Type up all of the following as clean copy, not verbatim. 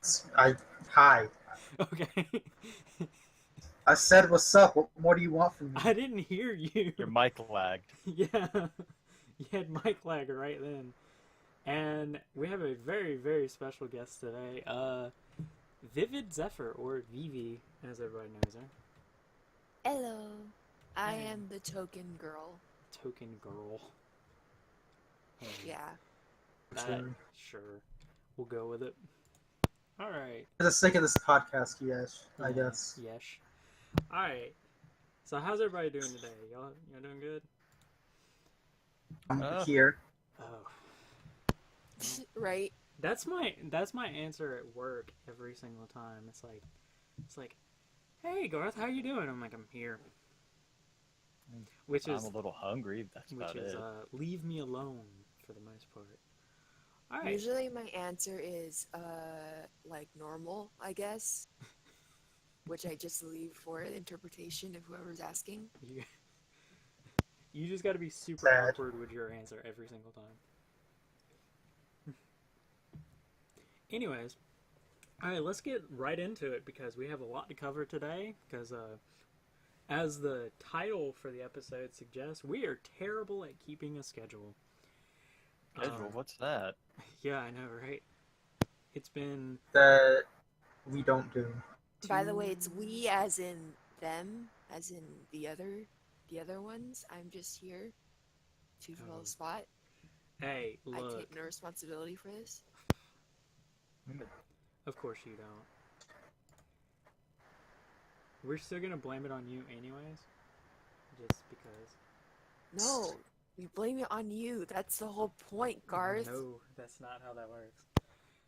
Hi. Okay. I said what's up. What more do you want from me? I didn't hear you. Your mic lagged. Yeah. You had mic lag right then. And we have a very, very special guest today. Vivid Zephyr, or Vivi, as everybody knows her. Hello, I Hey. am the token girl. Token girl. Hey. Yeah. That, sure. We'll go with it. Alright. For the sake of this podcast, yes, Yeah. I guess. Yes. Alright. So how's everybody doing today? Y'all doing good? I'm Uh, here. Oh. Right? That's my answer at work every single time. It's like, hey Garth, how you doing? I'm like, I'm here. Which I'm is a little hungry. That's about it. leave me alone for the most part. All right. Usually my answer is like normal, I guess, which I just leave for the interpretation of whoever's asking. You you just got to be super Sad. awkward with your answer every single time. Anyways, all right, let's get right into it because we have a lot to cover today. Because as the title for the episode suggests, we are terrible at keeping a schedule. Schedule? What's that? Yeah, I know, right? It's been That we don't do. By the way, it's we as in them, as in the other ones. I'm just here to fill Oh. a spot. Hey, I look. take no responsibility for this. Of course you don't. We're still gonna blame it on you anyways. Just because. No, we blame it on you. That's the whole point, Garth. No, that's not how that works.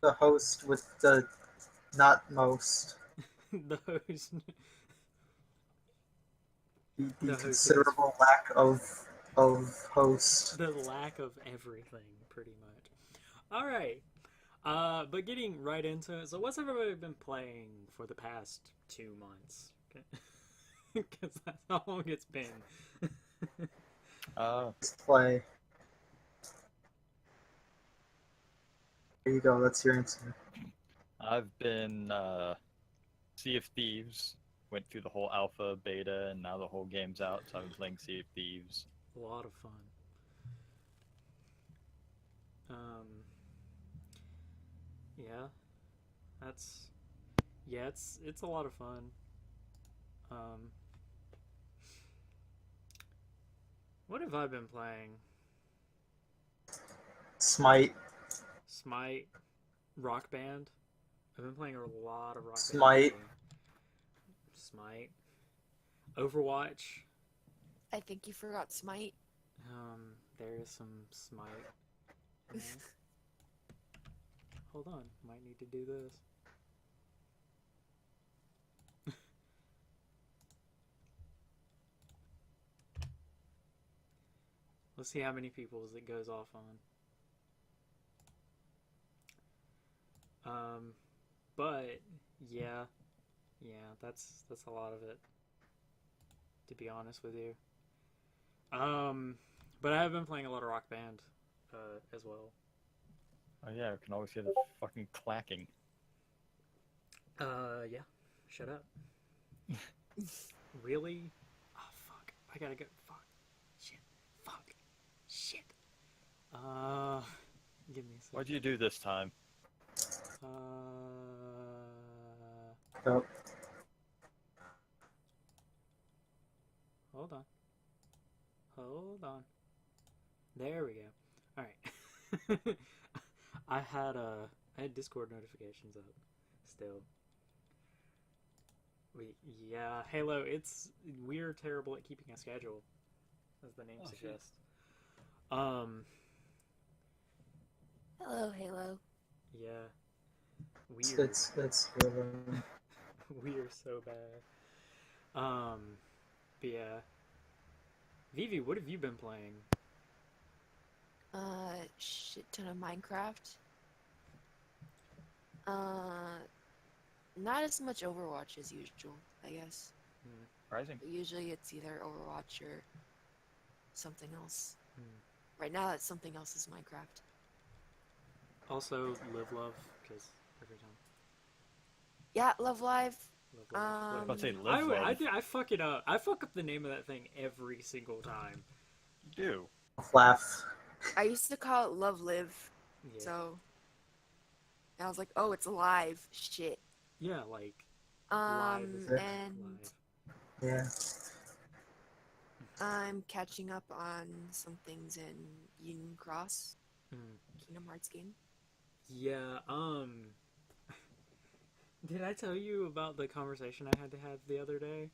The host with the not most. The host. The The host considerable lack of host. The lack of everything, pretty much. Alright. But getting right into it, so what's everybody been playing for the past 2 months? Because that's how long it's been. Let's play. There you go. That's your answer. I've been Sea of Thieves. Went through the whole alpha, beta, and now the whole game's out. So I've been playing Sea of Thieves. A lot of fun. Yeah, that's it's a lot of fun. Um, what have I been playing? Smite. Smite, Rock Band. I've been playing a lot of Rock Smite. Band. Smite. Overwatch. I think you forgot Smite. There is some Smite. You know? Hold on, might need to do this. Let's see how many people's it goes off on. But yeah, that's a lot of it. To be honest with you. But I have been playing a lot of Rock Band, as well. Oh yeah, I can always hear the fucking clacking. Yeah. Shut up. Really? Oh fuck! I gotta go. Fuck. Shit. Fuck. Shit. Give me a second. What'd you do this time? Oh. Hold on. Hold on. There we go. All right. I had Discord notifications up. Still. Yeah, Halo. We're terrible at keeping a schedule, as the name suggests. Hello, Halo. Yeah. It's We are so bad. But yeah. Vivi, what have you been playing? Shit ton of Minecraft. Not as much Overwatch as usual, I guess. Surprising. But usually it's either Overwatch or something else. Right now, it's something else is Minecraft. Also, Live Love, because every time. Yeah, Love Live. Love Live, I was about to say Um, Live Love. I fuck it up. I fuck up the name of that thing every single time. You do. Laugh. I used to call it Love Live. Yeah. So I was like, oh, it's alive. Shit. Yeah, like live is it? And live. Yeah. I'm catching up on some things in Union Cross, Mm. Kingdom Hearts game. Yeah, did I tell you about the conversation I had to have the other day?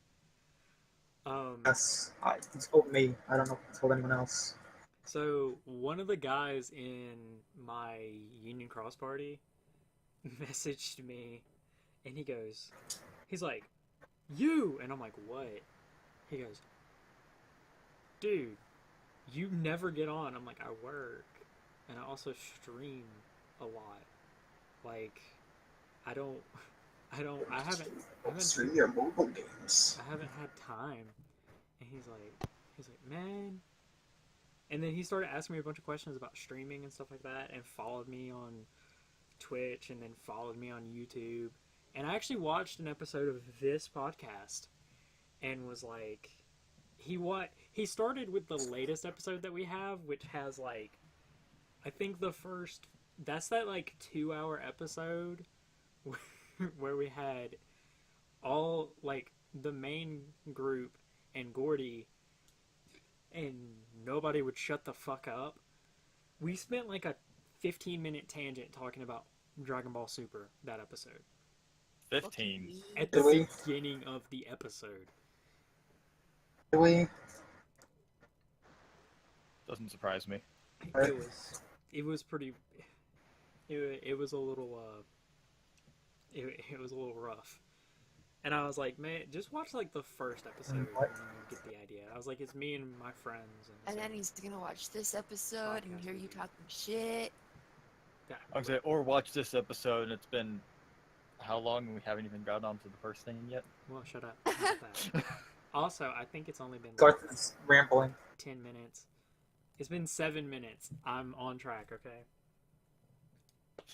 Yes. He told me. I don't know if he told anyone else. So one of the guys in my Union Cross party messaged me and he's like, you, and I'm like, what? He goes, dude, you never get on. I'm like, I work and I also stream a lot. Like, I haven't Stream your mobile games. I haven't had time. And he's like, man. And then he started asking me a bunch of questions about streaming and stuff like that, and followed me on Twitch, and then followed me on YouTube. And I actually watched an episode of this podcast, and was like, he started with the latest episode that we have, which has like, I think that's that like 2-hour episode where we had all like the main group and Gordy, and nobody would shut the fuck up. We spent like a 15-minute tangent talking about Dragon Ball Super that episode 15. at the Really? beginning of the episode. Really? Doesn't surprise me. It was pretty. It was a little it was a little rough. And I was like, man, just watch like the first episode and What? you get the idea. I was like, it's me and my friends. And so- then he's gonna watch this episode and hear you talking shit. yeah, I was say, or watch this episode, and it's been how long, and we haven't even gotten on to the first thing yet. well, shut up. about that. Also, I think it's only been like Garth is rambling. 10 minutes. It's been 7 minutes. I'm on track, okay?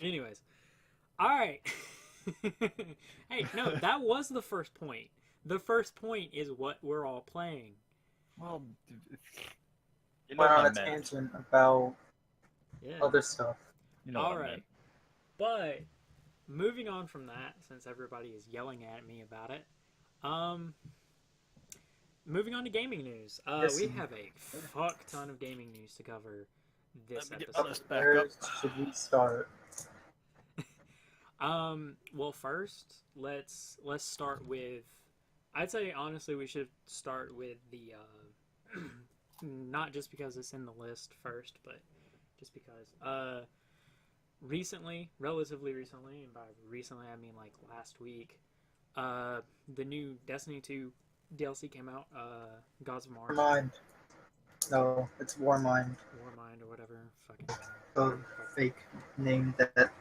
Anyways. Alright. Hey, no, that was the first point. The first point is what we're all playing. Well, you know Went what on I a meant. tangent about Yeah. other stuff. You know what I Alright. meant. But, moving on from that, since everybody is yelling at me about it, moving on to gaming news. Yes, We indeed. have a fuck ton of gaming news to cover this Let me get episode. this back Where up. should we start? Well, first, let's start with. I'd say honestly, we should start with the not just because it's in the list first, but just because relatively recently, and by recently I mean like last week, the new Destiny 2 DLC came out. Gods of Mars, Warmind. No, it's Warmind. Warmind, or whatever. Fucking. The fake name that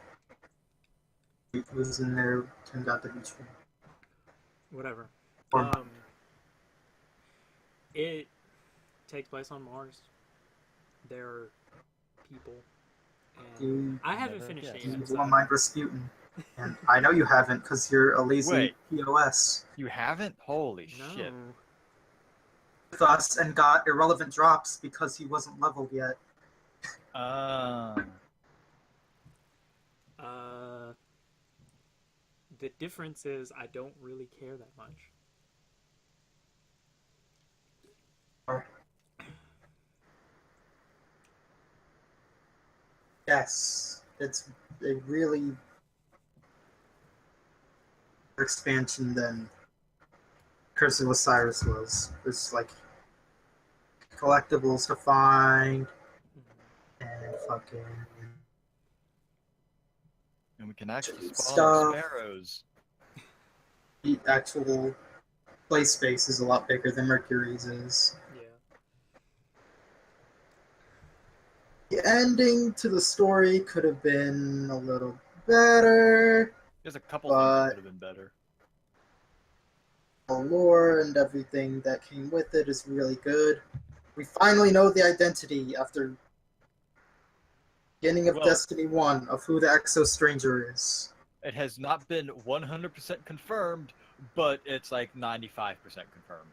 was in there turned out to be true. Whatever. Warmind. It takes place on Mars. There are people, and Dude, I haven't Never finished it guessed. yet. you so- Warmind Rasputin. And I know you haven't because you're a lazy Wait. POS You haven't? Holy No. shit. with us and got irrelevant drops because he wasn't leveled yet. The difference is I don't really care that much. Yes, it's a really expansion than Curse of Osiris was. There's like collectibles to find and fucking And we can actually spawn Stuff. sparrows. the actual play space is a lot bigger than Mercury's is. Yeah. The ending to the story could have been a little better. There's a couple things that could have been better. The lore and everything that came with it is really good. We finally know the identity after beginning of Well- Destiny 1 of who the Exo Stranger is. It has not been 100% confirmed, but it's like 95% confirmed.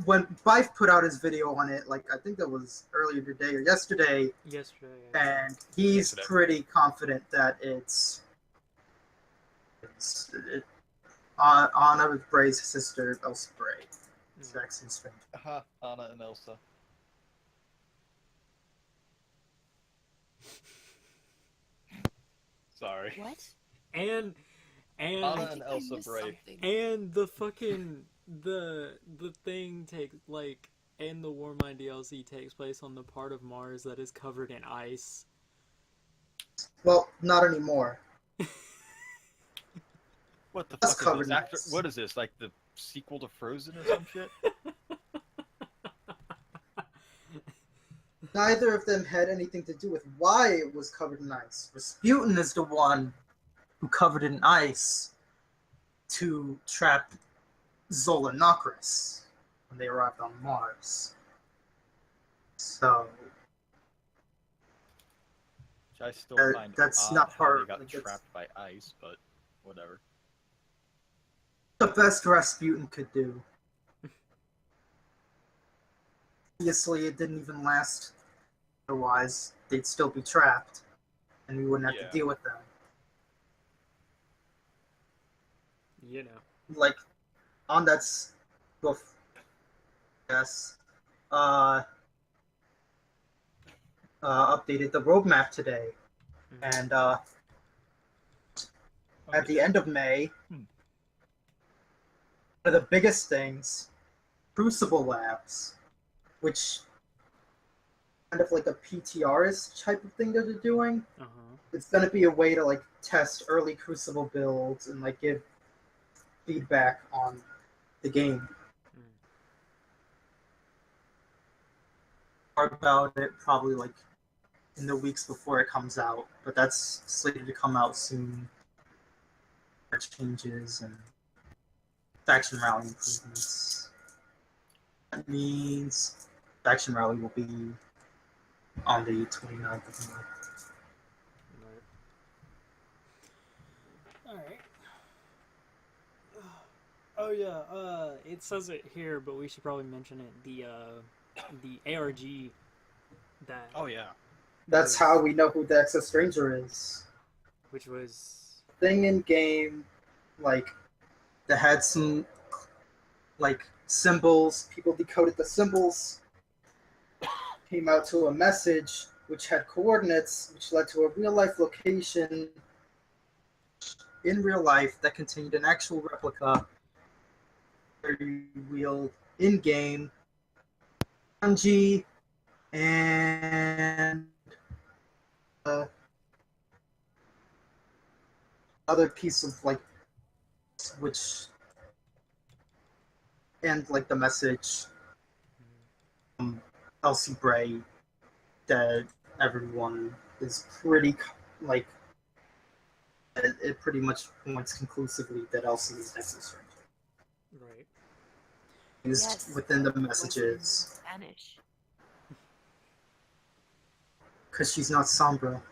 When Bife put out his video on it, like I think that was earlier today or yesterday, Yesterday. and he's Yesterday. pretty confident that Anna Bray's sister, Elsa Bray. Jackson Strange. Anna and Elsa. Sorry. What? And Anna I and think I Elsa missed Bray. something. and the fucking the thing takes like and the Warmind DLC takes place on the part of Mars that is covered in ice. Well, not anymore. What the That's fuck is covered this? in After, ice. what is this? Like the sequel to Frozen or some shit? Neither of them had anything to do with why it was covered in ice. Rasputin is the one who covered it in ice to trap Zola Nokris when they arrived on Mars. So Which I still find that's odd not how part- they got like, that's- trapped by ice, but whatever. the best Rasputin could do. Obviously, it didn't even last. Otherwise, they'd still be trapped, and we wouldn't have Yeah. to deal with them. You know. Like on that stuff, yes, updated the roadmap today, and at the end of May, one of the biggest things, Crucible Labs, which kind of like a PTRist type of thing that they're doing. It's going to be a way to like test early Crucible builds and like give feedback on the game. More about it probably like in the weeks before it comes out, but that's slated to come out soon. Changes and faction rally improvements. That means faction rally will be on the 29th of May. Alright. Oh yeah, it says it here, but we should probably mention it. The ARG that Oh yeah. That's how we know who the Excess Stranger is. which was Thing in game, like, that had some, like, symbols. People decoded the symbols, came out to a message which had coordinates, which led to a real-life location in real life that contained an actual replica where you wield in-game kanji and other piece of like which and like the message Elsie Bray that everyone is pretty like it pretty much points conclusively that Elsie is Nexus Stranger. right. Used Yes, within the it was in messages Spanish. because she's not Sombra.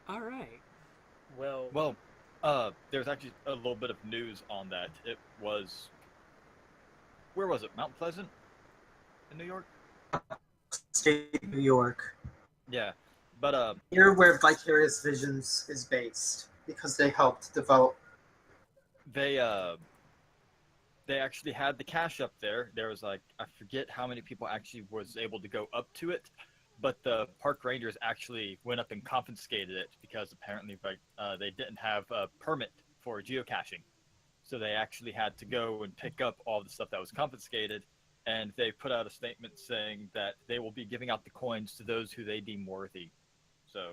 All right. Well, Well, there's actually a little bit of news on that. It was, where was it? Mount Pleasant, in New York. State New York. Yeah, but Here where Vicarious Visions is based because they helped develop. they actually had the cache up there. There was like, I forget how many people actually was able to go up to it, but the park rangers actually went up and confiscated it because apparently they didn't have a permit for geocaching. So they actually had to go and pick up all the stuff that was confiscated, and they put out a statement saying that they will be giving out the coins to those who they deem worthy. So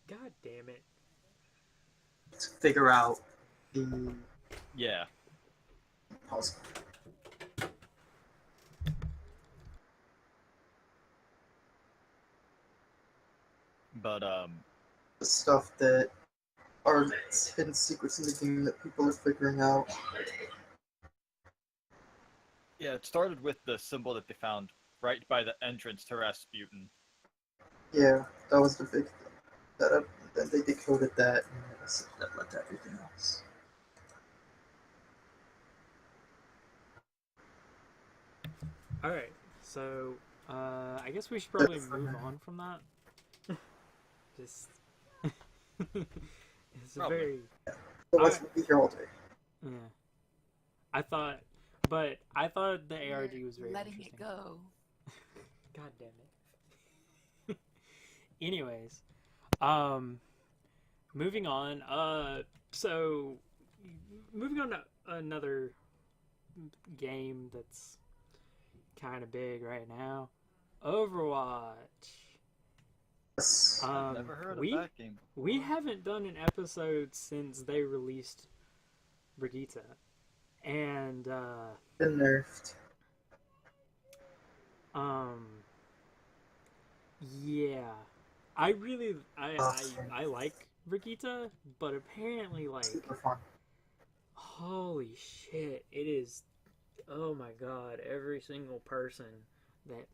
God damn it. To figure out the yeah, puzzle. but The stuff that are hidden secrets in the game that people are figuring out. yeah, it started with the symbol that they found right by the entrance to Rasputin. Yeah, that was the big thing. Then they decoded that, and that led to everything else. All right, so I guess we should probably For move now. on from that. Just it's a Probably. very Otherwise, I- we'll be here all day. yeah. I thought the ARG was very letting interesting. it go. God damn it. Anyways, um, moving on. So moving on to another game that's kind of big right now, Overwatch. Yes. I've never heard we of that game before. we haven't done an episode since they released Brigitte, and Been nerfed. yeah, I like Brigitte, but apparently like Super fun. holy shit, it is. Oh my god, every single person that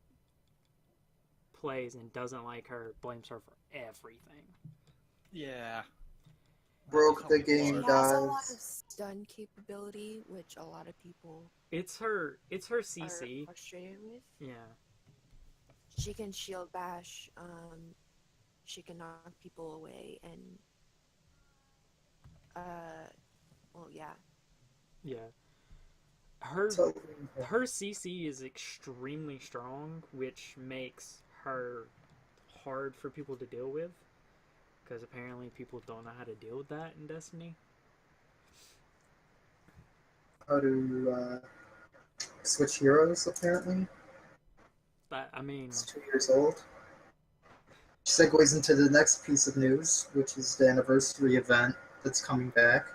plays and doesn't like her blames her for everything. Yeah. Broke the How people She game, are. has a lot of guys. stun capability, which a lot of people It's her are CC. frustrated with. Yeah. She can shield bash. She can knock people away, and well, yeah. Yeah. Her So, her CC is extremely strong, which makes her hard for people to deal with. Because apparently people don't know how to deal with that in Destiny. how to switch heroes, apparently. But I mean, It's 2 years old. Which segues into the next piece of news, which is the anniversary event that's coming back.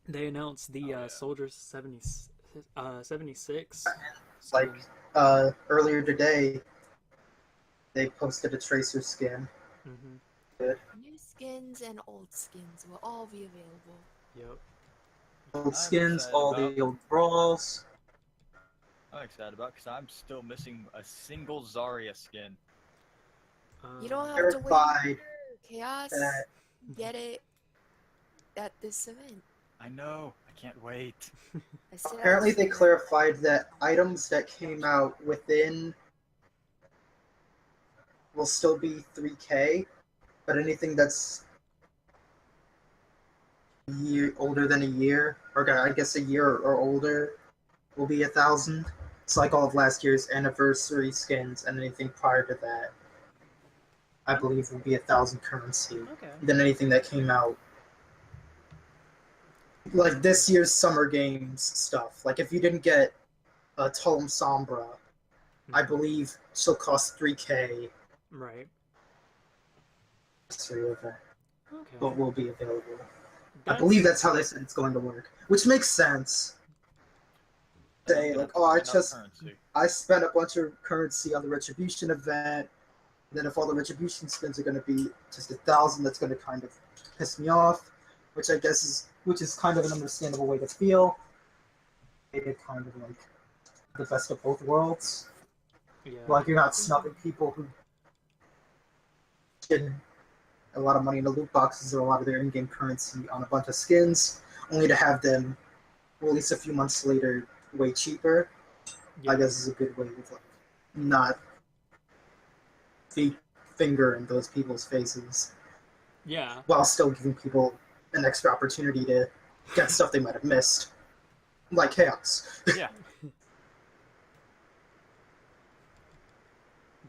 they announced the Oh, yeah. Soldier 76 Like, skin. earlier today, they posted a Tracer skin. Mm-hmm. New skins and old skins will all be available. Yep. Old I'm skins, excited all about- the old brawls. I'm excited about because I'm still missing a single Zarya skin. You don't Um, have to wait Terrified for Chaos. that Get it at this event. I know. I can't wait. I said apparently they absolutely. clarified that items that came out within will still be 3K, but anything that's older than a year, or I guess a year or older, will be 1,000. It's like all of last year's anniversary skins, and anything prior to that, I believe, will be 1,000 currency. okay. Then anything that came out, like this year's Summer Games stuff. Like if you didn't get a Talum Sombra, I believe she'll cost 3K. Right. Anniversary event, Okay. but will be available. I That's- believe that's how they said it's going to work, which makes sense. Say like, oh, I spent a bunch of currency on the Retribution event. Then if all the Retribution skins are going to be just 1,000, that's going to kind of piss me off. Which I guess is kind of an understandable way to feel. It's kind of like the best of both worlds. Yeah. Like you're not snubbing people who did a lot of money in the loot boxes or a lot of their in-game currency on a bunch of skins, only to have them release a few months later way cheaper. Yeah. I guess is a good way of like not finger in those people's faces Yeah. while still giving people an extra opportunity to get stuff they might have missed, like Chaos. Yeah.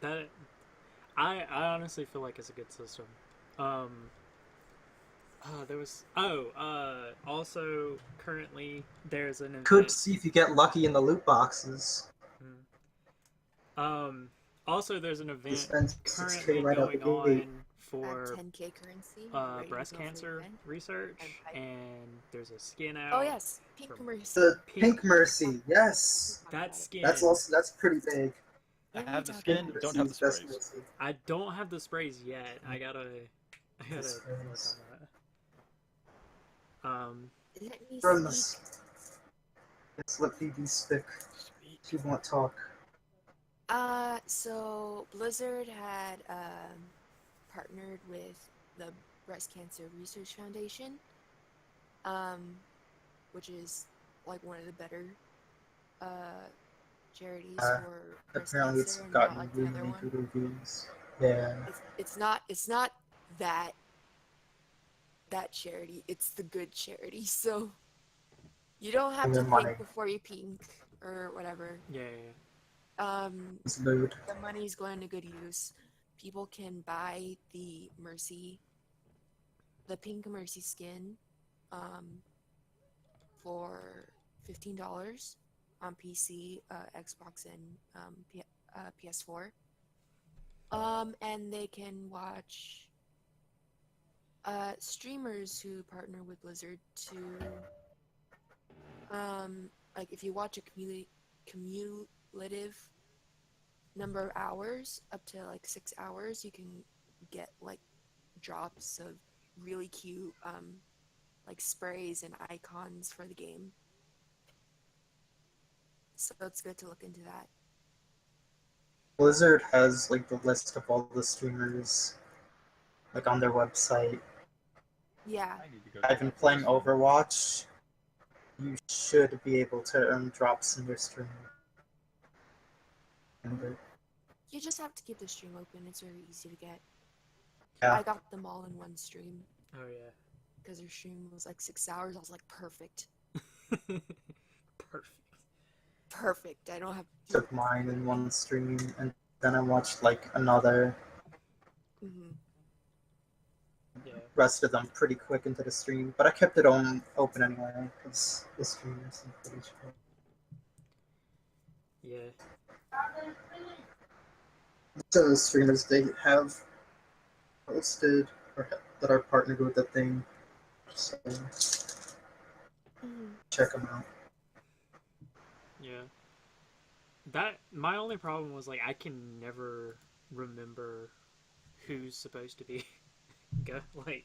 That I honestly feel like it's a good system. There was also currently there's an event. Could see if you get lucky in the loot boxes. Also there's an You event spend 6K currently right out the going gate. on for At 10K currency. ready to breast go for the cancer event. research, And pipe. and there's a skin out. Oh yes, Pink from- Mercy. The Pink- Pink Mercy, yes, That skin. that's pretty big. I Let me have the talk skin, about don't have the Mercy's best sprays. Mercy. I don't have the sprays yet. I gotta work sprays. on that. Let me From speak. Let's let Phoebe speak. She won't talk. So Blizzard had partnered with the Breast Cancer Research Foundation, um, which is like one of the better uh, charities for breast Apparently, it's cancer, and not gotten like the other really one. good reviews. Yeah. It's not that charity. It's the good charity. So you don't have And to their money think before you pink or whatever. Yeah, yeah, is lewd. The money's going to good use. People can buy the pink Mercy skin, um, for $15 on PC, Xbox, and PS4. And they can watch streamers who partner with Blizzard to, like if you watch a cumulative number of hours, up to like 6 hours, you can get like drops of really cute like sprays and icons for the game. So it's good to look into that. Blizzard has like the list of all the streamers like on their website. Yeah. I need to go. I've been playing Overwatch. You should be able to earn drops in your stream. And You just have to keep the stream open. It's very easy to get. yeah, I got them all in one stream oh yeah. because their stream was like 6 hours. I was like, perfect. Perfect. Perfect. I don't have to. took mine in one stream, and then I watched like another. Mm-hmm. Yeah. Rest of them pretty quick into the stream, but I kept it on open anyway because the stream is pretty short. Yeah. So the streamers they have posted or that are partnered with the thing, so Mm-hmm. check them out. Yeah. That my only problem was like I can never remember who's supposed to be like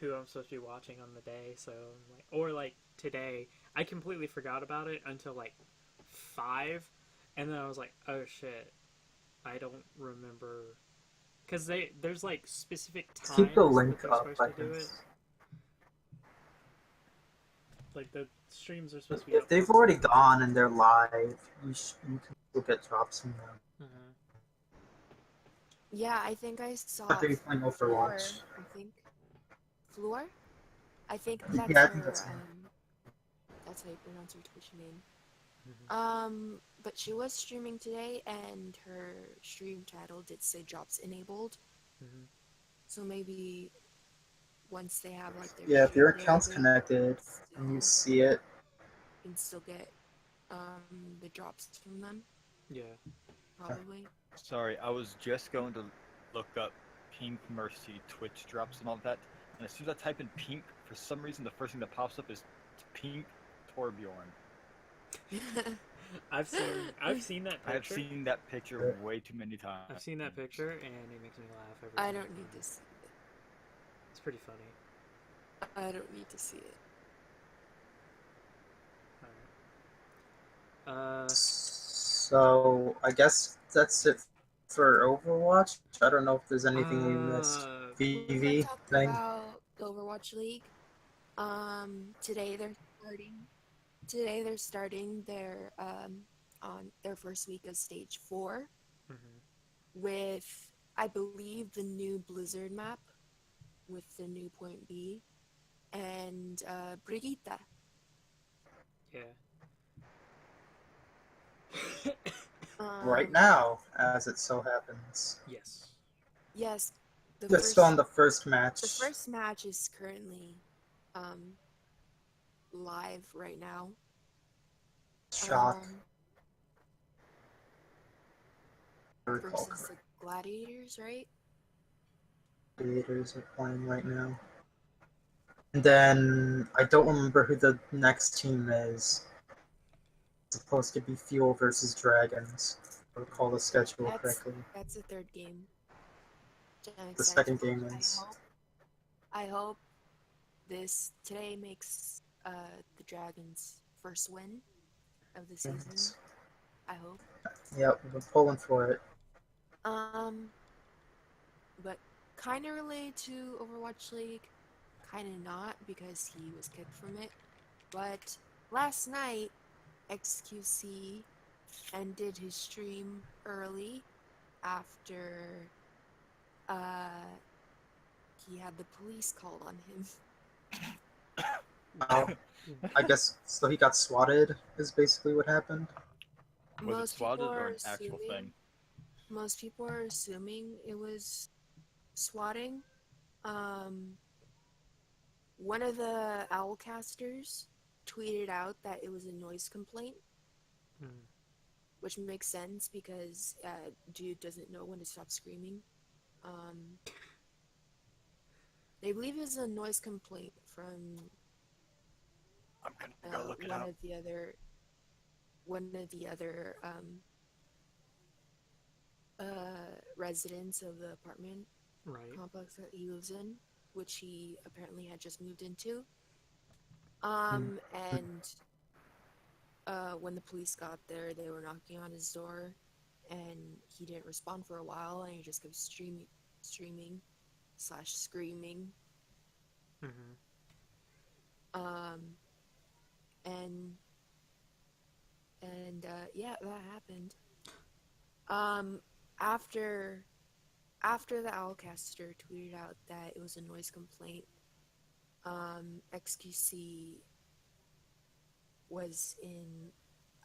who I'm supposed to be watching on the day. So like, or like today, I completely forgot about it until like 5, and then I was like, oh shit, I don't remember because there's like specific times Keep the that link they're up, supposed I to do it. guess. Like the streams are supposed to be If up they've on already certain gone and they're live, you can still get drops from them. times. Yeah, I think I saw But they're playing Floor. Overwatch. I think Floor. I think that's Yeah, I her. think that's it. That's how you pronounce her Twitch name. Mhm. But she was streaming today, and her stream title did say drops enabled. Mhm. So maybe once they have like their Yeah, if your stream account's available, connected and you see it, you can still get the drops from them, Yeah. probably. Sorry, I was just going to look up Pink Mercy Twitch drops and all that, and as soon as I type in Pink, for some reason the first thing that pops up is Pink Torbjorn. I've seen that I have picture. seen that picture way too many times. I've seen that picture, and it makes me laugh every I time. don't need to see it. It's pretty funny. I don't need to see it. so I guess that's it for Overwatch. I don't know if there's anything we missed. We VV talked thing. about the Overwatch League. Today they're starting their on their first week of stage 4 Mhm. with, I believe, the new Blizzard map with the new Point B and Brigitte. Yeah. Right now, as it so happens. Yes. Yes, Just on the first match. the first match is currently live right now. Shock. Versus the Gladiators, right? Creators are playing right now. And then I don't remember who the next team is. It's supposed to be Fuel versus Dragons. If I recall the schedule correctly. That's the third game. I'm The excited second to watch. game is. I hope this today makes the Dragons' first win of the season. I hope. Yep, we've been pulling for it. But kind of related to Overwatch League, kind of not because he was kicked from it. But last night, XQC ended his stream early after he had the police called on him. Wow. I guess so. He got swatted. Is basically what happened. Was it swatted or an actual thing? Most people are assuming it was swatting. One of the Owlcasters tweeted out that it was a noise complaint, which makes sense because dude doesn't know when to stop screaming. They believe it was a noise complaint from I'm gonna go look it up. one of the other residents of the apartment complex that he lives in, which he apparently had just moved into. And when the police got there, they were knocking on his door, and he didn't respond for a while, and he just kept streaming / screaming. Yeah, that happened. After the Owlcaster tweeted out that it was a noise complaint, XQC was in,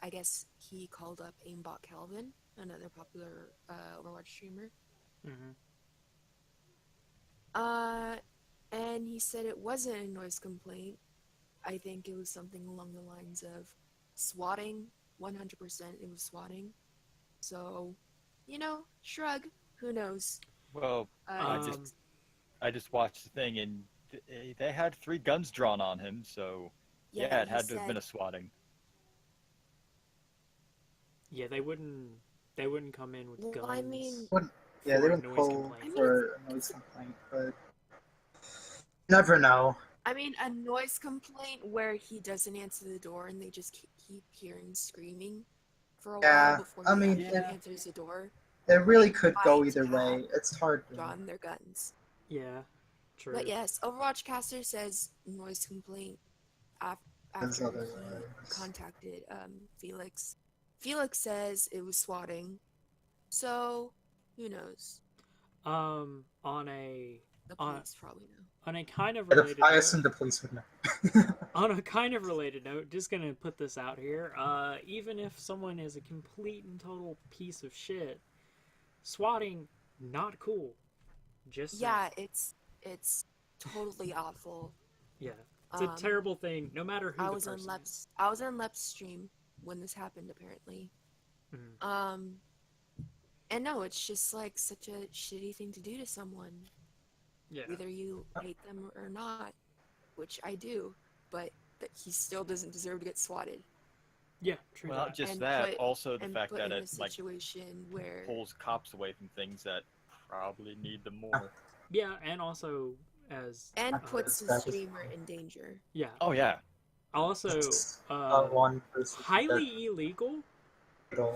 I guess he called up Aimbot Calvin, another popular Overwatch streamer. And he said it wasn't a noise complaint. I think it was something along the lines of swatting. 100% it was swatting. So, shrug. Who knows? Well, I just watched the thing, and they had 3 guns drawn on him, so yeah, it had to have been a swatting. Yeah, they wouldn't come in with guns. I mean, they wouldn't pull for a noise complaint, but never know. I mean, a noise complaint where he doesn't answer the door and they just keep hearing screaming for a while before he answers the door. It really could go either way. It's hard to draw their guns. Yeah, true. But yes, Overwatch Caster says noise complaint after he contacted Felix. Felix says it was swatting. So, who knows? The police probably know. On a kind of related I assume the police would know. On a kind of related note, just gonna put this out here. Even if someone is a complete and total piece of shit, swatting not cool. Just it's totally awful. Yeah, it's a terrible thing. No matter who the person is. I was on Lep's stream when this happened, apparently. And no, it's just like such a shitty thing to do to someone. Yeah. Either you hate them or not, which I do, but that he still doesn't deserve to get swatted. Yeah, true. Well, not just that, also the fact that it where pulls cops away from things that probably need them more. Yeah, and also puts the streamer in danger. Yeah. Oh yeah. Also, one person highly illegal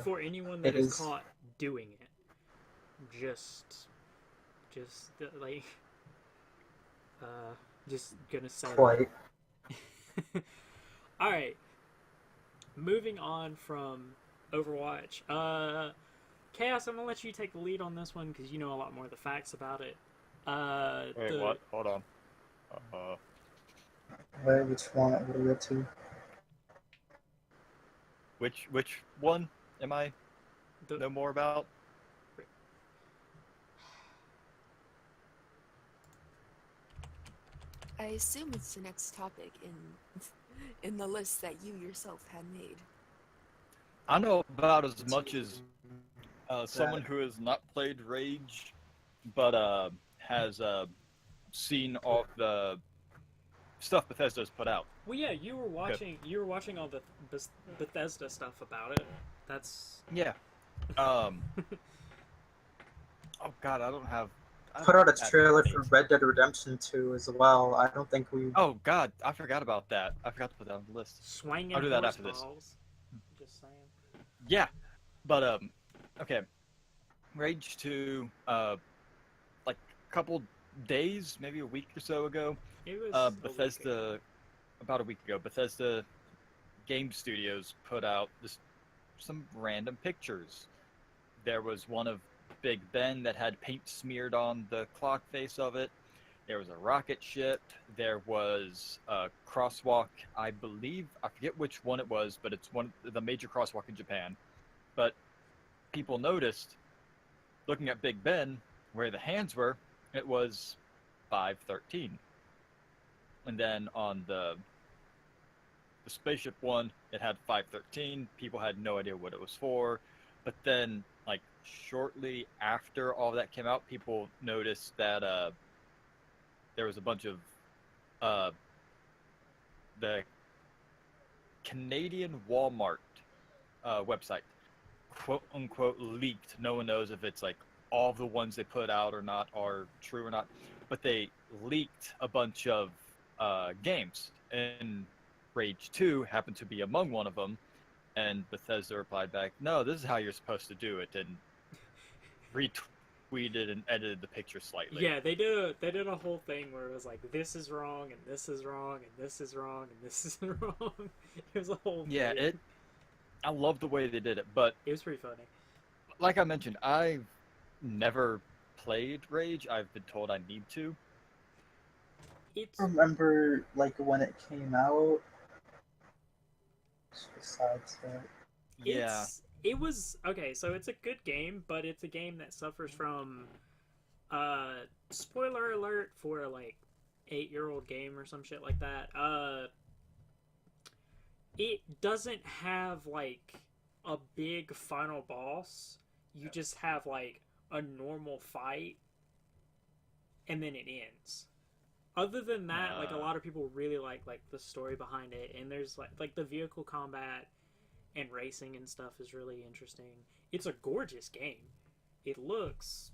for anyone that is caught doing it. Just like, just gonna say. Quite. All right. Moving on from Overwatch. Chaos, I'm gonna let you take the lead on this one because you know a lot more of the facts about it. Wait, what? Hold on. Wait, which one? What are we up to? Which one am I know more about? I assume it's the next topic in the list that you yourself had made. I know about as much as someone who has not played Rage, but has seen all the stuff Bethesda's put out. Well, yeah, you were watching all the Bethesda stuff about it. That's yeah. Oh God, I don't have. Put out a trailer for Red Dead Redemption 2 as well. I don't think we. Oh God, I forgot about that. I forgot to put that on the list. Swinging. I'll do that after this. Just saying. Yeah, But okay, Rage 2, like a couple days, maybe a week or so ago, It was a week ago. Bethesda, about a week ago, Bethesda Game Studios put out some random pictures. There was one of Big Ben that had paint smeared on the clock face of it. There was a rocket ship. There was a crosswalk, I believe. I forget which one it was, but it's one the major crosswalk in Japan. But people noticed, looking at Big Ben, where the hands were, it was 513. And then on the spaceship one, it had 513. People had no idea what it was for. But then, like, shortly after all that came out, people noticed that there was a bunch of the Canadian Walmart website, quote unquote, leaked. No one knows if it's like all the ones they put out or not are true or not, but they leaked a bunch of games, and Rage 2 happened to be among one of them. And Bethesda replied back, "No, this is how you're supposed to do it," and retweeted and edited the picture slightly. Yeah, they did a whole thing where it was like, this is wrong, and this is wrong, and this is wrong, and this is wrong. It was a whole thing. I love the way they did it, but It was pretty funny. like I mentioned, I've never played Rage. I've been told I need to. It's Remember, like, when it came out? Besides that. Yeah. It was okay, so it's a good game, but it's a game that suffers from spoiler alert for a like 8-year-old game or some shit like that. It doesn't have like a big final boss. You just have like a normal fight and then it ends. Other than that, like a lot of people really like the story behind it, and there's like the vehicle combat and racing and stuff is really interesting. It's a gorgeous game. It looks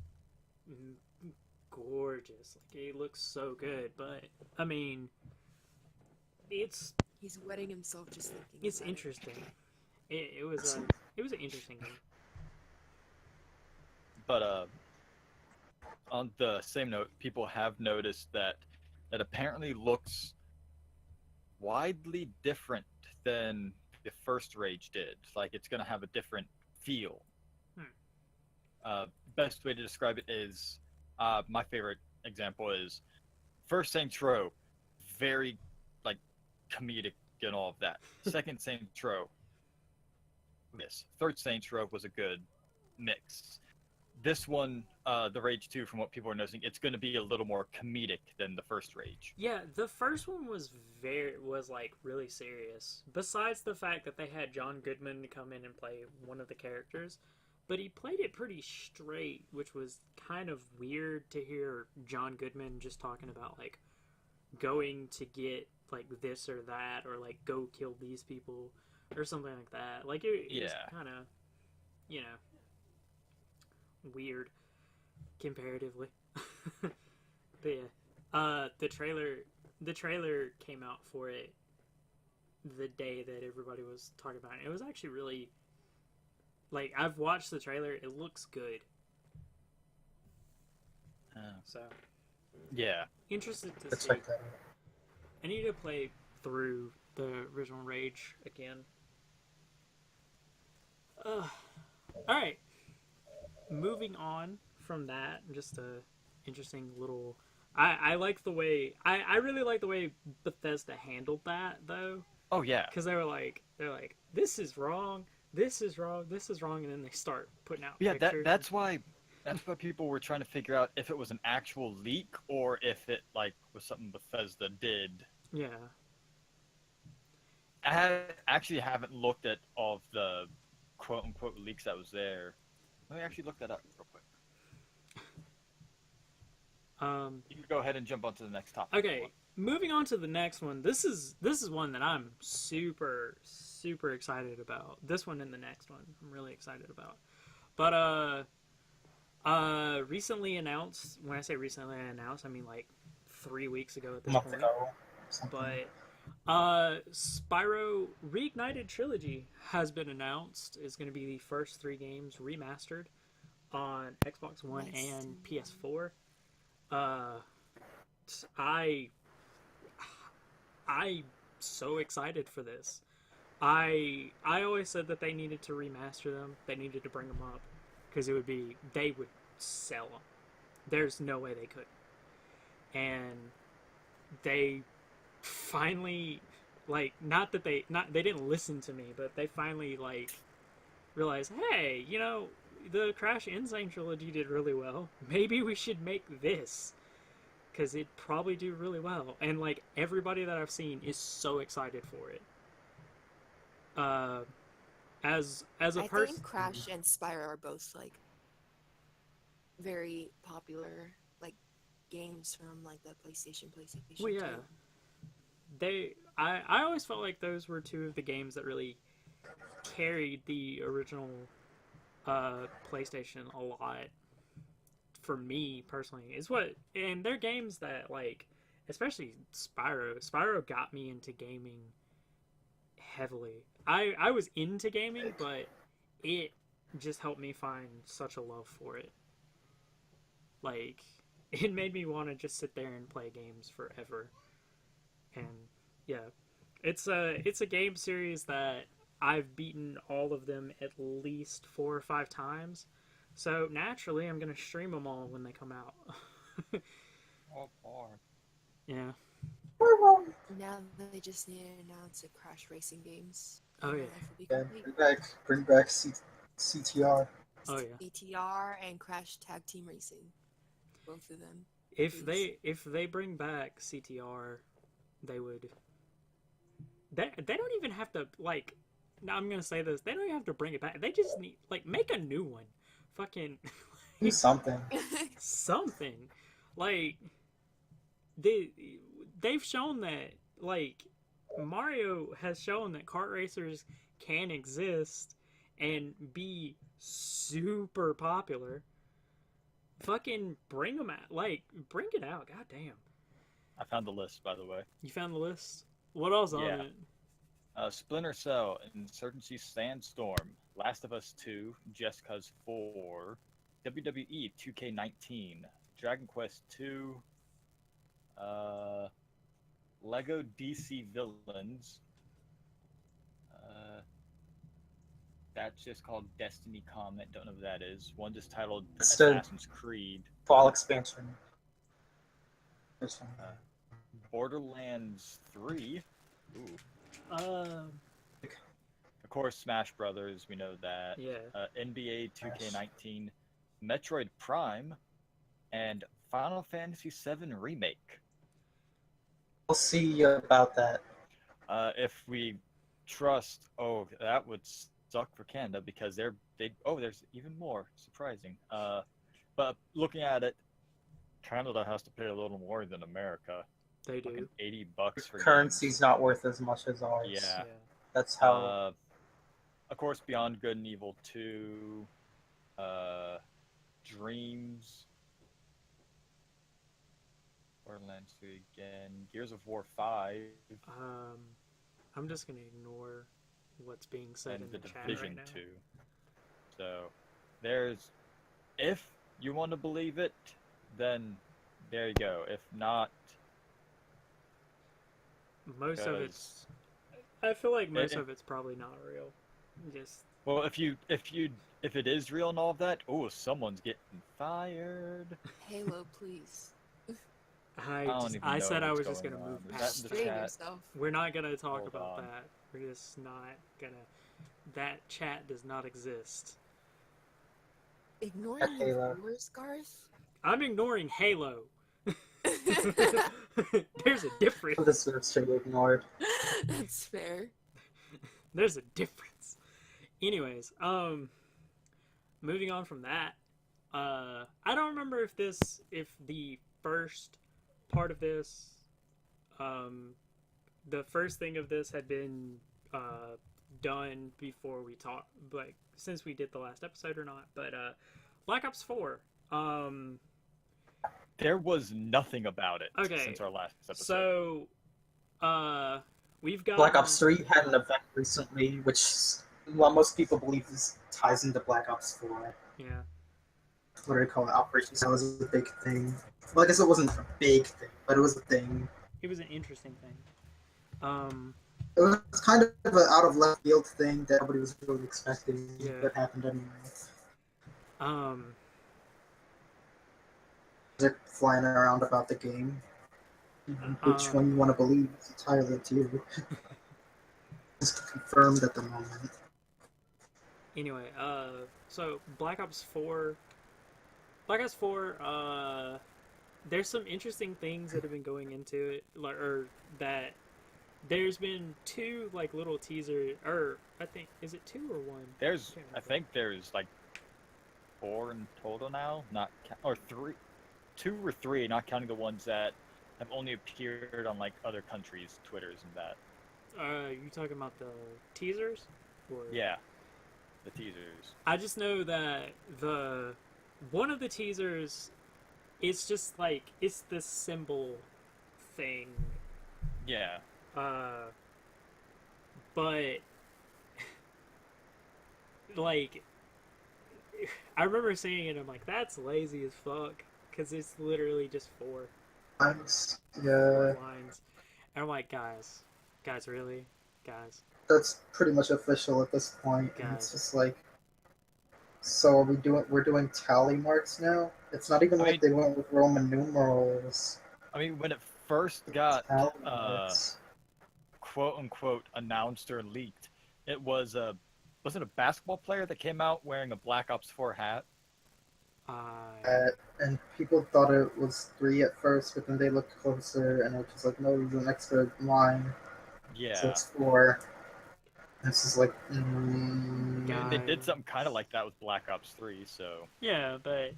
gorgeous. Like it looks so good, but I mean, it's He's wetting himself just thinking. it's about it. interesting. It was an interesting game. But on the same note, people have noticed that it apparently looks widely different than the first Rage did. Like it's going to have a different feel. Best way to describe it is, my favorite example is first Saints Row, very like comedic and all of that. Second Saints Row, yes. Third Saints Row was a good mix. This one, the Rage 2, from what people are noticing, it's going to be a little more comedic than the first Rage. Yeah, the first one was like really serious. Besides the fact that they had John Goodman come in and play one of the characters, but he played it pretty straight, which was kind of weird to hear John Goodman just talking about like going to get like this or that, or like go kill these people or something like that. Like it was kind of, you know, weird comparatively. But yeah, the trailer came out for it the day that everybody was talking about it. It was actually really, like, I've watched the trailer. It looks good. So yeah, interested to Let's see. check that out. I need to play through the original Rage again. All right. Moving on from that, just a interesting little. I like the way I really like the way Bethesda handled that though. Oh yeah, Because they're like this is wrong, this is wrong, this is wrong, and then they start putting out. yeah. Pictures. That's why people were trying to figure out if it was an actual leak or if it like was something Bethesda did. Yeah. Actually haven't looked at all of the quote unquote leaks that was there. Let me actually look that up real quick. You can go ahead and jump onto the next topic. Okay, moving on to the next one. This is one that I'm super excited about. This one and the next one, I'm really excited about. But recently announced. When I say recently announced, I mean like 3 weeks ago at A this month point. ago. Something. But Spyro Reignited Trilogy has been announced. It's going to be the first 3 games remastered on Xbox One Nice. and PS4. Uh, I I'm so excited for this. I always said that they needed to remaster them. They needed to bring them up because they would sell them. There's no way they could. And they finally, like, they didn't listen to me, but they finally like realized, hey, the Crash Insane trilogy did really well. Maybe we should make this because it'd probably do really well. And like everybody that I've seen is so excited for it. As a I person, think Crash and Spyro are both like very popular like games from like the PlayStation well, yeah, 2. I always felt like those were 2 of the games that really carried the original PlayStation a lot for me personally. And they're games that like, especially Spyro got me into gaming heavily. I was into gaming, but it just helped me find such a love for it. Like, it made me want to just sit there and play games forever. And yeah, it's a game series that I've beaten all of them at least 4 or 5 times. So naturally, I'm gonna stream them all when they come out. Oh, boy. Yeah. Now they just need to announce the Crash Racing games. Oh, and yeah. life will be Yeah, complete. bring back CTR. Oh yeah. CTR and Crash Tag Team Racing, both of them. If Please. they bring back CTR, they would. They don't even have to like. Now I'm gonna say this. They don't even have to bring it back. They just need like make a new one. Fucking Do something. something. Like they've shown that like Mario has shown that kart racers can exist and be super popular. Fucking bring them out. Like bring it out. God damn. I found the list, by the way. You found the list? What else on Yeah. it? Splinter Cell, Insurgency Sandstorm, Last of Us 2, Just Cause 4, WWE 2K19, Dragon Quest 2, Lego DC Villains. That's just called Destiny Comment. Don't know what that is. One just titled It's the- Assassin's Creed. Fall expansion. This one. Borderlands 3. Ooh. Um, Of course, Smash Brothers. We know that. yeah. NBA 2K19, Metroid Prime, and Final Fantasy VII Remake. We'll see about that. If we trust, that would suck for Canada because there's even more surprising. But looking at it, Canada has to pay a little more than America. They do. Fucking $80 for Currency's not worth as much as ours. Yeah. That's games. how. Of course, Beyond Good and Evil 2, Dreams, Borderlands 3 again, Gears of War 5, I'm just gonna ignore what's being said and in The the chat Division right now. 2. So, if you want to believe it, then there you go. If not, Most of because- it's. I feel like most It- of it's probably not real. Just well, if it is real and all of that, someone's getting fired. Halo, please. I said I was just gonna move Is that past in the that. Restrain chat? yourself. We're not gonna talk Hold about on. that. We're just not gonna. That chat does not exist. Ignoring Halo. your viewers, Garth. I'm ignoring Halo. There's a difference. This is straight ignored. That's fair. There's a difference. Anyways, moving on from that, I don't remember if the first part of this, the first thing of this had been done before we talked, like since we did the last episode or not. But Black Ops 4. There was nothing about it Okay, since our last episode. So, we've got Black Ops 3 had an event recently, which, well, most people believe this ties into Black Ops 4. Yeah. What do they call it? Operation Cell was a big thing. Well, I guess it wasn't a big thing, but it was a thing. It was an interesting thing. It was kind of an out of left field thing that nobody was really expecting. Yeah. That happened anyway. Um, They're flying around about the game. Which one you want to believe is entirely up to you. Just confirmed at the moment. anyway, so Black Ops 4, there's some interesting things that have been going into it, or that there's been two like little teaser, or I think is it 2 or 1? I think there's like 4 in total now, or 3, 2 or 3, not counting the ones that have only appeared on like other countries' Twitters and that. You talking about the teasers? Or... Yeah, the teasers. I just know that one of the teasers, it's just like it's the symbol thing. Yeah. But like, I remember seeing it. I'm like, that's lazy as fuck, because it's literally just four Yeah, lines. And I'm like, guys, really, guys. that's pretty much official at this point. And Guys. it's just like, so we're doing tally marks now? It's not even like they went with Roman numerals. I mean, when it first got Tally marks. quote unquote announced or leaked, it was wasn't a basketball player that came out wearing a Black Ops 4 hat? And people thought it was 3 at first, but then they looked closer and it was just like, no, there's an extra line. Yeah. So it's 4. This is like, They did something kind of like that with Black Ops 3, so. Yeah, but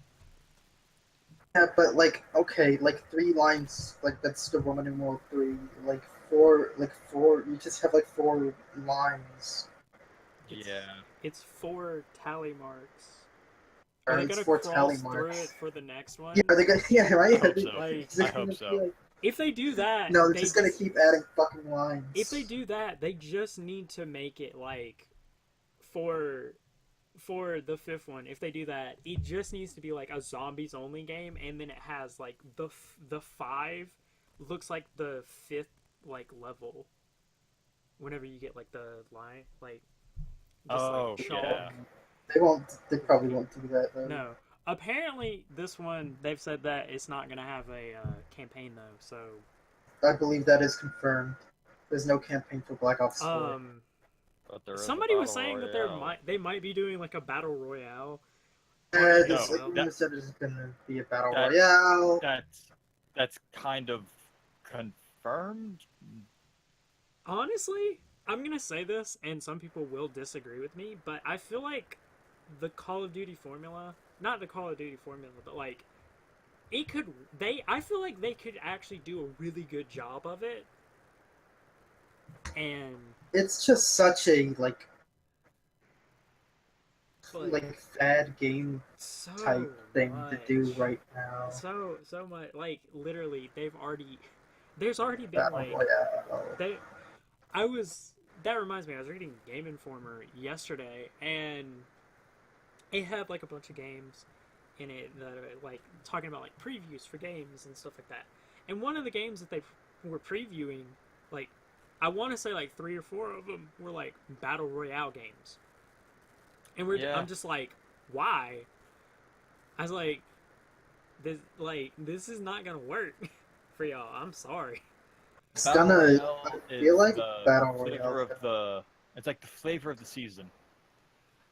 yeah, but like, okay, like 3 lines, like that's the Roman numeral 3. Like 4, you just have like 4 lines. Yeah. it's 4 tally marks. Or Are they it's gonna 4 cross tally through marks. it for the next one? Yeah, are they gonna, yeah, right? I hope so. Like, I hope so. if they do that, No, they're just gonna keep adding fucking lines. If they do that, they just need to make it like for the 5th one. If they do that, it just needs to be like a zombies only game, and then it has like the 5 looks like the 5th like level. Whenever you get like the line, like just like chalk. Yeah. They probably won't do that though. No. Apparently, this one they've said that it's not gonna have a campaign though. So I believe that is confirmed. There's no campaign for Black Ops 4. But there is a somebody was battle saying that royale. they might be doing like a battle royale. This No, like, said there's gonna be a battle that- royale. That's kind of confirmed. Honestly, I'm gonna say this, and some people will disagree with me, but I feel like the Call of Duty formula, not the Call of Duty formula, but like I feel like they could actually do a really good job of it. And It's just such a like fad game so type thing to do much. right now. So much, like literally, there's already been Battle like royale. that reminds me, I was reading Game Informer yesterday, and it had like a bunch of games in it that are like talking about like previews for games and stuff like that. And one of the games that they were previewing, like I want to say like 3 or 4 of them were like battle royale games. And I'm just like, why? I was like, this is not gonna work for y'all. I'm sorry. It's Battle gonna. Royale I is feel like the battle flavor royale. it's like the flavor of the season.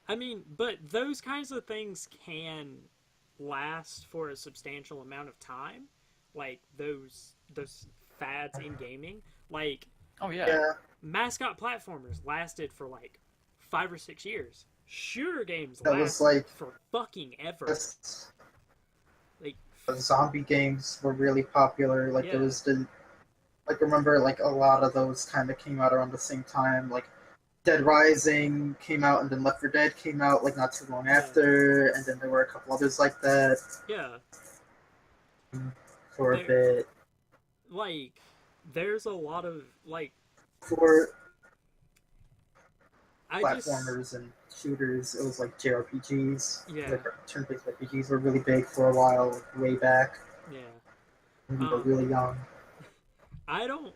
I mean, but those kinds of things can last for a substantial amount of time, like those fads in gaming. Like, Oh yeah. Yeah, mascot platformers lasted for like 5 or 6 years. Shooter games That was, last like, for fucking ever. just- Like, the zombie games were really popular. Like there Yeah. was remember like a lot of those kind of came out around the same time. Like Dead Rising came out, and then Left 4 Dead came out like not too long after, and then there were a couple others like that yeah, for a There- bit. like there's a lot of like For I just platformers and shooters, it was like JRPGs. Yeah. Like turn-based RPGs were really big for a while, like, way back yeah. when we were really young. I don't.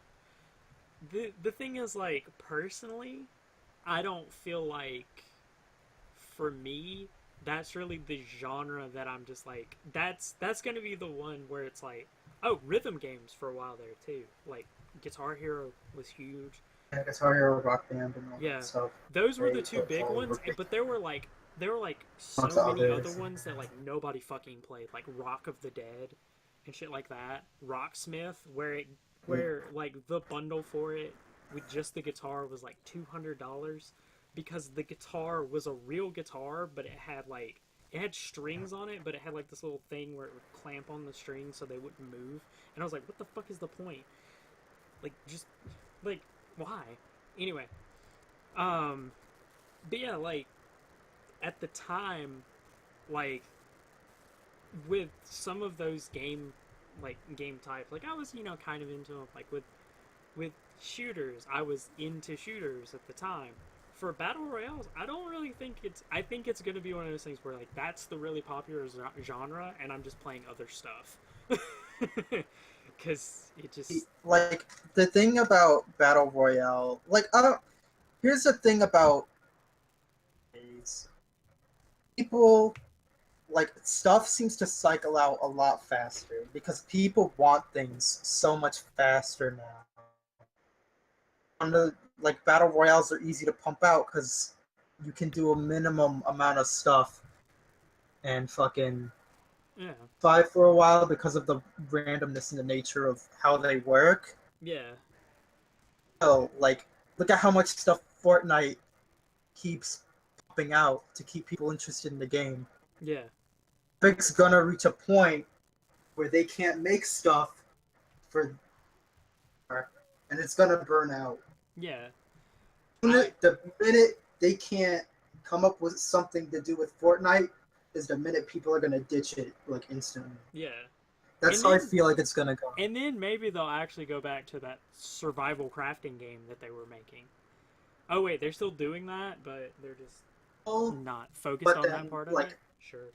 The thing is, like, personally, I don't feel like, for me, that's really the genre that I'm just like, that's gonna be the one where it's like, oh, rhythm games for a while there too. Like, Guitar Hero was huge. Yeah, Guitar Hero, Rock Band, and all Yeah, that stuff. those were the They two big all ones, were big but there were like so amongst many other others. ones that like nobody fucking played, like Rock of the Dead and shit like that. Rocksmith, where like the bundle for it with just the guitar was like $200 because the guitar was a real guitar, but it had strings on it, but it had like this little thing where it would clamp on the strings so they wouldn't move. And I was like, what the fuck is the point? Like, just like, why? Anyway, but yeah, like, at the time, like, with some of those game types, like, I was, kind of into them. Like, with shooters, I was into shooters at the time. For battle royales, I don't really think I think it's gonna be one of those things where, like, that's the really popular genre, and I'm just playing other stuff. Because it just. Like the thing about battle royale, like I don't. Here's the thing about is people like stuff seems to cycle out a lot faster because people want things so much faster now. On the like battle royales are easy to pump out because you can do a minimum amount of stuff and fucking Yeah. fight for a while because of the randomness and the nature of how they work. Yeah. So, like, look at how much stuff Fortnite keeps popping out to keep people interested in the game. Yeah. Epic's gonna reach a point where they can't make stuff for, and it's gonna burn out. Yeah. The minute they can't come up with something to do with Fortnite is the minute people are gonna ditch it like instantly. Yeah. That's And how I then- feel like it's gonna go. And then maybe they'll actually go back to that survival crafting game that they were making. Oh wait, they're still doing that, but they're just not focused But on then, that part of like, it. Sure.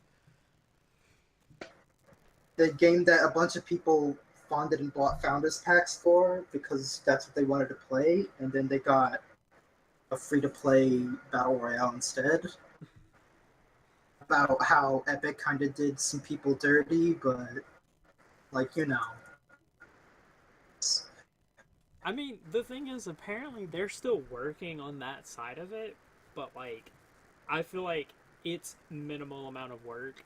The game that a bunch of people funded and bought founders packs for because that's what they wanted to play, and then they got a free-to-play battle royale instead. About how Epic kind of did some people dirty, but like I mean, the thing is, apparently they're still working on that side of it, but like, I feel like it's minimal amount of work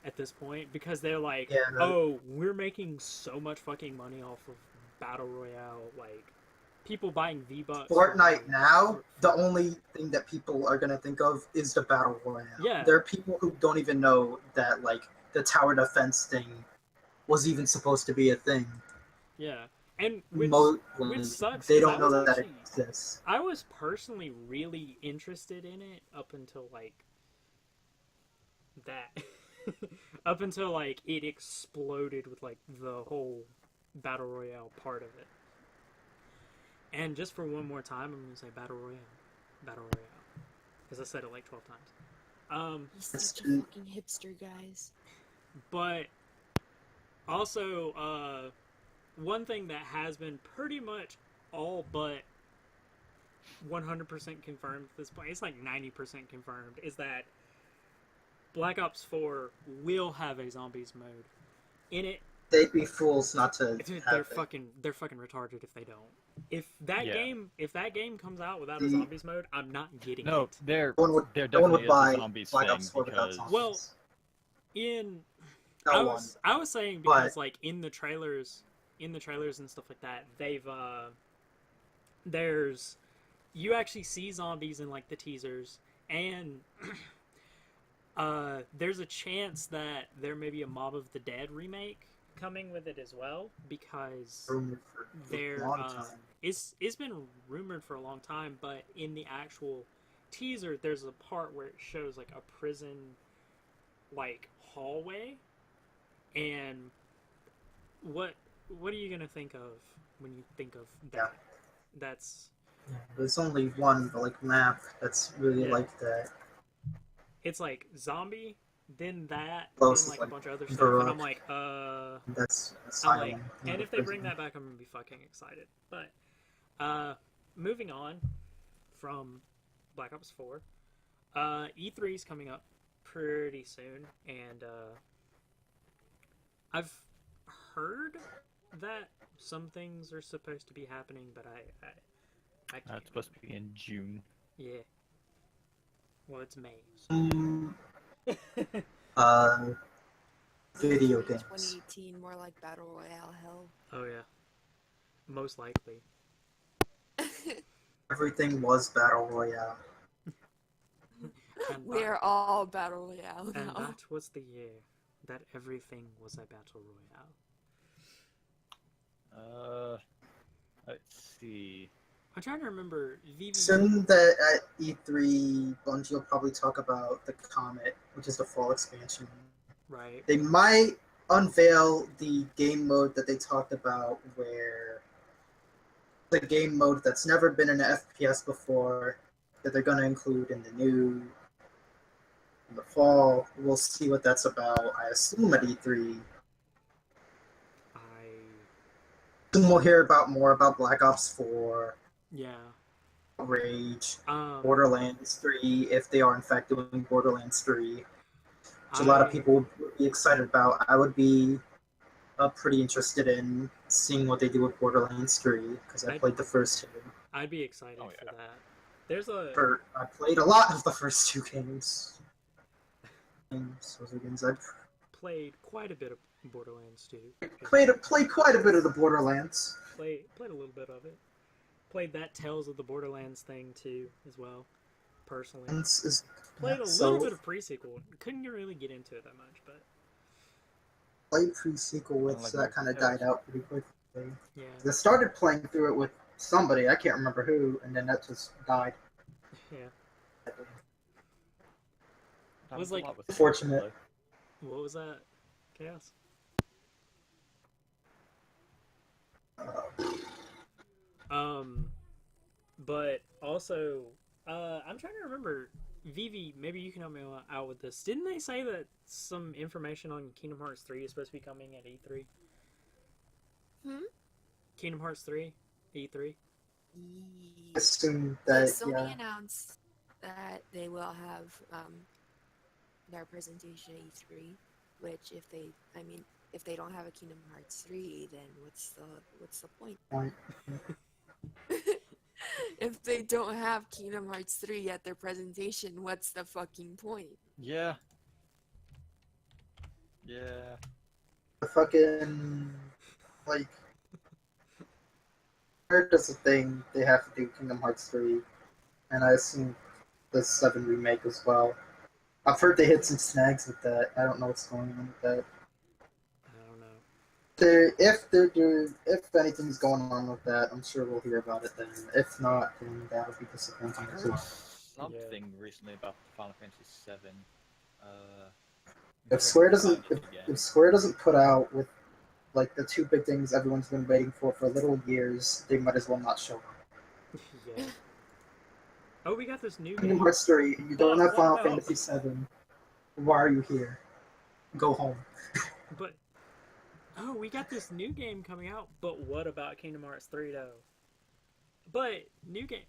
at this point because they're like, Yeah, no. oh, we're making so much fucking money off of battle royale, like people buying V-Bucks. Fortnite now, the only thing that people are gonna think of is the battle royale. Yeah. There are people who don't even know that like the tower defense thing was even supposed to be a thing. Yeah, and which sucks. They 'Cause don't know that it exists. I was personally really interested in it up until like that. Up until like it exploded with like the whole battle royale part of it. And just for one more time, I'm gonna say battle royale, because I said it like 12 times. He's such a fucking hipster, guys. But also, one thing that has been pretty much all but 100% confirmed at this point, it's like 90% confirmed, is that Black Ops 4 will have a zombies mode in it. They'd be fools not to. They're fucking retarded if they don't. If that game comes out without a zombies mode, I'm not getting No, it. there No one definitely would is buy a zombies Black thing Ops 4 without because zombies. Well, in No I was saying because like in the trailers and stuff like that, there's you actually see zombies in like the teasers, and there's a chance that there may be a Mob of the Dead remake coming with it as well, because rumored for there a long time. it's been rumored for a long time, but in the actual teaser there's a part where it shows like a prison like hallway, and what are you gonna think of when you think of that? That's There's only one like map that's really Yeah. like that. it's like zombie, then that, Close then is like a like bunch of other stuff, and I'm Baruch. like, That's I'm like, Asylum. and Another if they bring prison. that back, I'm gonna be fucking excited. But moving on from Black Ops 4, E3 is coming up pretty soon, and I've heard that some things are supposed to be happening, but I can't. It's supposed to be in June. Yeah. Well, it's May. Mm, So. Video E3 games. 2018, more like Battle Royale hell. Oh yeah, most likely. Everything was battle royale. And We are all Battle Royale and now. that was the year that everything was a battle royale. Let's see. I'm trying to remember. Soon that at E3, Bungie will probably talk about the Comet, which is the fall expansion. Right. They might unveil the game mode that they talked about, where the game mode that's never been in an FPS before, that they're going to include in the fall. We'll see what that's about. I assume at E3. I Soon we'll hear about more about Black Ops 4, yeah. Rage, Um. Borderlands 3, if they are in fact doing Borderlands 3, which a lot of people would be excited about. I would be pretty interested in seeing what they do with Borderlands 3, because I played the first two. I'd be excited Oh, yeah. for that. There's a I played a lot of the first two games. Those are games I've played quite a bit of Borderlands 2. played quite a bit of the Borderlands. Played a little bit of it. Played that Tales of the Borderlands thing too, as well. Personally, played a little bit of pre-sequel. Couldn't really get into it that much, but played pre-sequel with, Like so that kind of died out pretty quickly. yeah, I started playing through it with somebody, I can't remember who, and then that just died. yeah. That Was a like- lot with Fortunate. Halo. What was that? Chaos. But also, I'm trying to remember. Vivi, maybe you can help me out with this. Didn't they say that some information on Kingdom Hearts 3 is supposed to be coming at E3? Kingdom Hearts 3, E3. Assume So that, Sony yeah. announced that they will have their presentation at E3, which if they don't have a Kingdom Hearts 3, then what's the point? Point. If they don't have Kingdom Hearts 3 at their presentation, what's the fucking point? Yeah. Yeah. The fucking, like, Square does a thing, they have to do Kingdom Hearts 3, and I assume the 7 remake as well. I've heard they hit some snags with that. I don't know what's going on with that. I don't know. If anything's going on with that, I'm sure we'll hear about it then. If not, then that'll be I disappointing heard too. something recently about Final Fantasy VII. If Square doesn't, Find it again. if Square doesn't put out with like the two big things everyone's been waiting for little years, they might as well not show up. Yeah. Oh, we got this new Kingdom game. Hearts 3, you don't have Final No. Fantasy 7. Why are you here? Go home. But oh, we got this new game coming out. But what about Kingdom Hearts 3 though? But new game.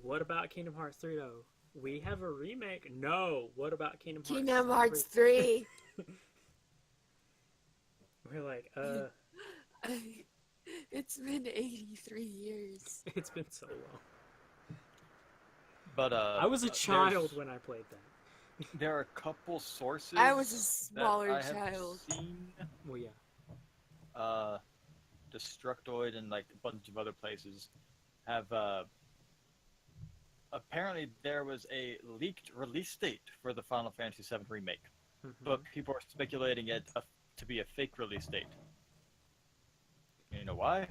What about Kingdom Hearts 3 though? We have a remake. No. What about Kingdom Hearts? Kingdom Hearts 3. We're like, It's been 83 years. it's been so long. But I was a child when I played that. There are a couple sources. I was a that smaller I have child. Seen, Well, yeah. Destructoid and like a bunch of other places have. Apparently, there was a leaked release date for the Final Fantasy VII remake, Mhm. but people are speculating it to be a fake release date. You know why?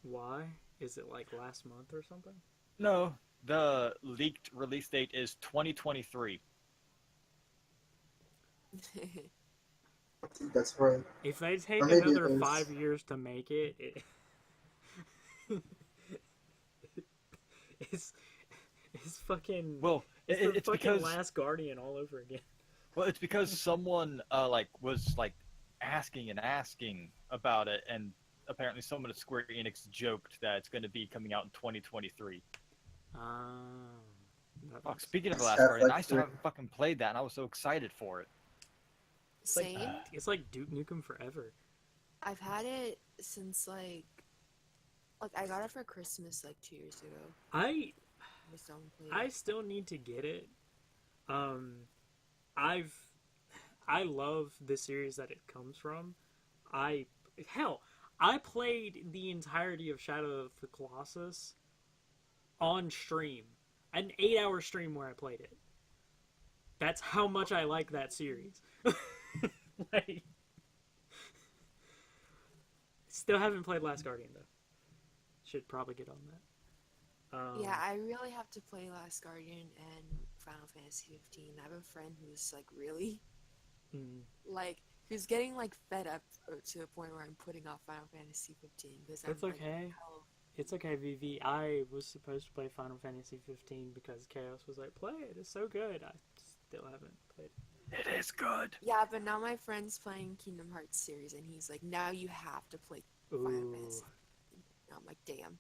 Why? Is it like last month or something? No, the leaked release date is 2023. I think that's right. If they take Or maybe another it is. 5 years to make it, It's it's fucking Well, it's the it's fucking because Last Guardian all over again. it's because someone was asking and asking about it, and apparently someone at Square Enix joked that it's going to be coming out in 2023. That Fuck, makes- speaking of The It's Last half Guardian, like I still three. haven't fucking played that, and I was so excited for it. it's like Same. it's like Duke Nukem Forever. I've had it since like I got it for Christmas like 2 years ago. I I still haven't played I it. still need to get it. I love the series that it comes from. I played the entirety of Shadow of the Colossus on stream. An 8-hour stream where I played it. That's how much I like that series. Like, still haven't played Last Guardian though. Should probably get on that. Yeah, I really have to play Last Guardian and Final Fantasy 15. I have a friend who's like really mm, who's getting like fed up to the point where I'm putting off Final Fantasy 15 because I'm It's like, okay. hell, It's okay, VV. I was supposed to play Final Fantasy 15 because Chaos was like, play it. It's so good. I still haven't played it. It is good. yeah, but now my friend's playing Kingdom Hearts series and he's like, now you have to play Final Ooh, Fantasy. And I'm like, damn,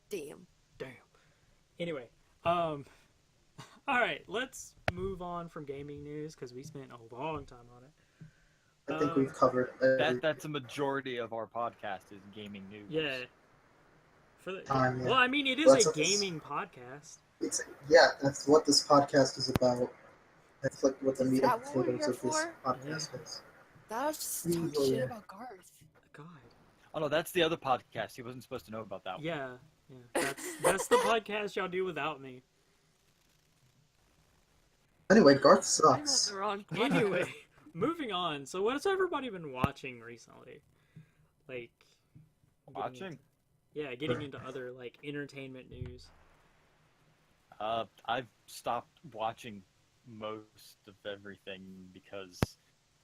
damn. damn. Anyway, all right, let's move on from gaming news because we spent a long time on it. I think we've covered every That's a majority of our podcast is gaming news. Yeah. For the time. well, I mean, it is Well, that's a what this- gaming podcast. That's what this podcast is about. That's like what the Is meat that and what we're potatoes here of this for? podcast is. That was just Mm, talking oh, shit yeah. about Garth. God. Oh no, that's the other podcast. He wasn't supposed to know about that one. Yeah. That's the podcast y'all do without me. Anyway, Garth I'm on sucks. the wrong Anyway, moving on. So, what has everybody been watching recently? Like, Watching? getting into other like entertainment news. I've stopped watching most of everything because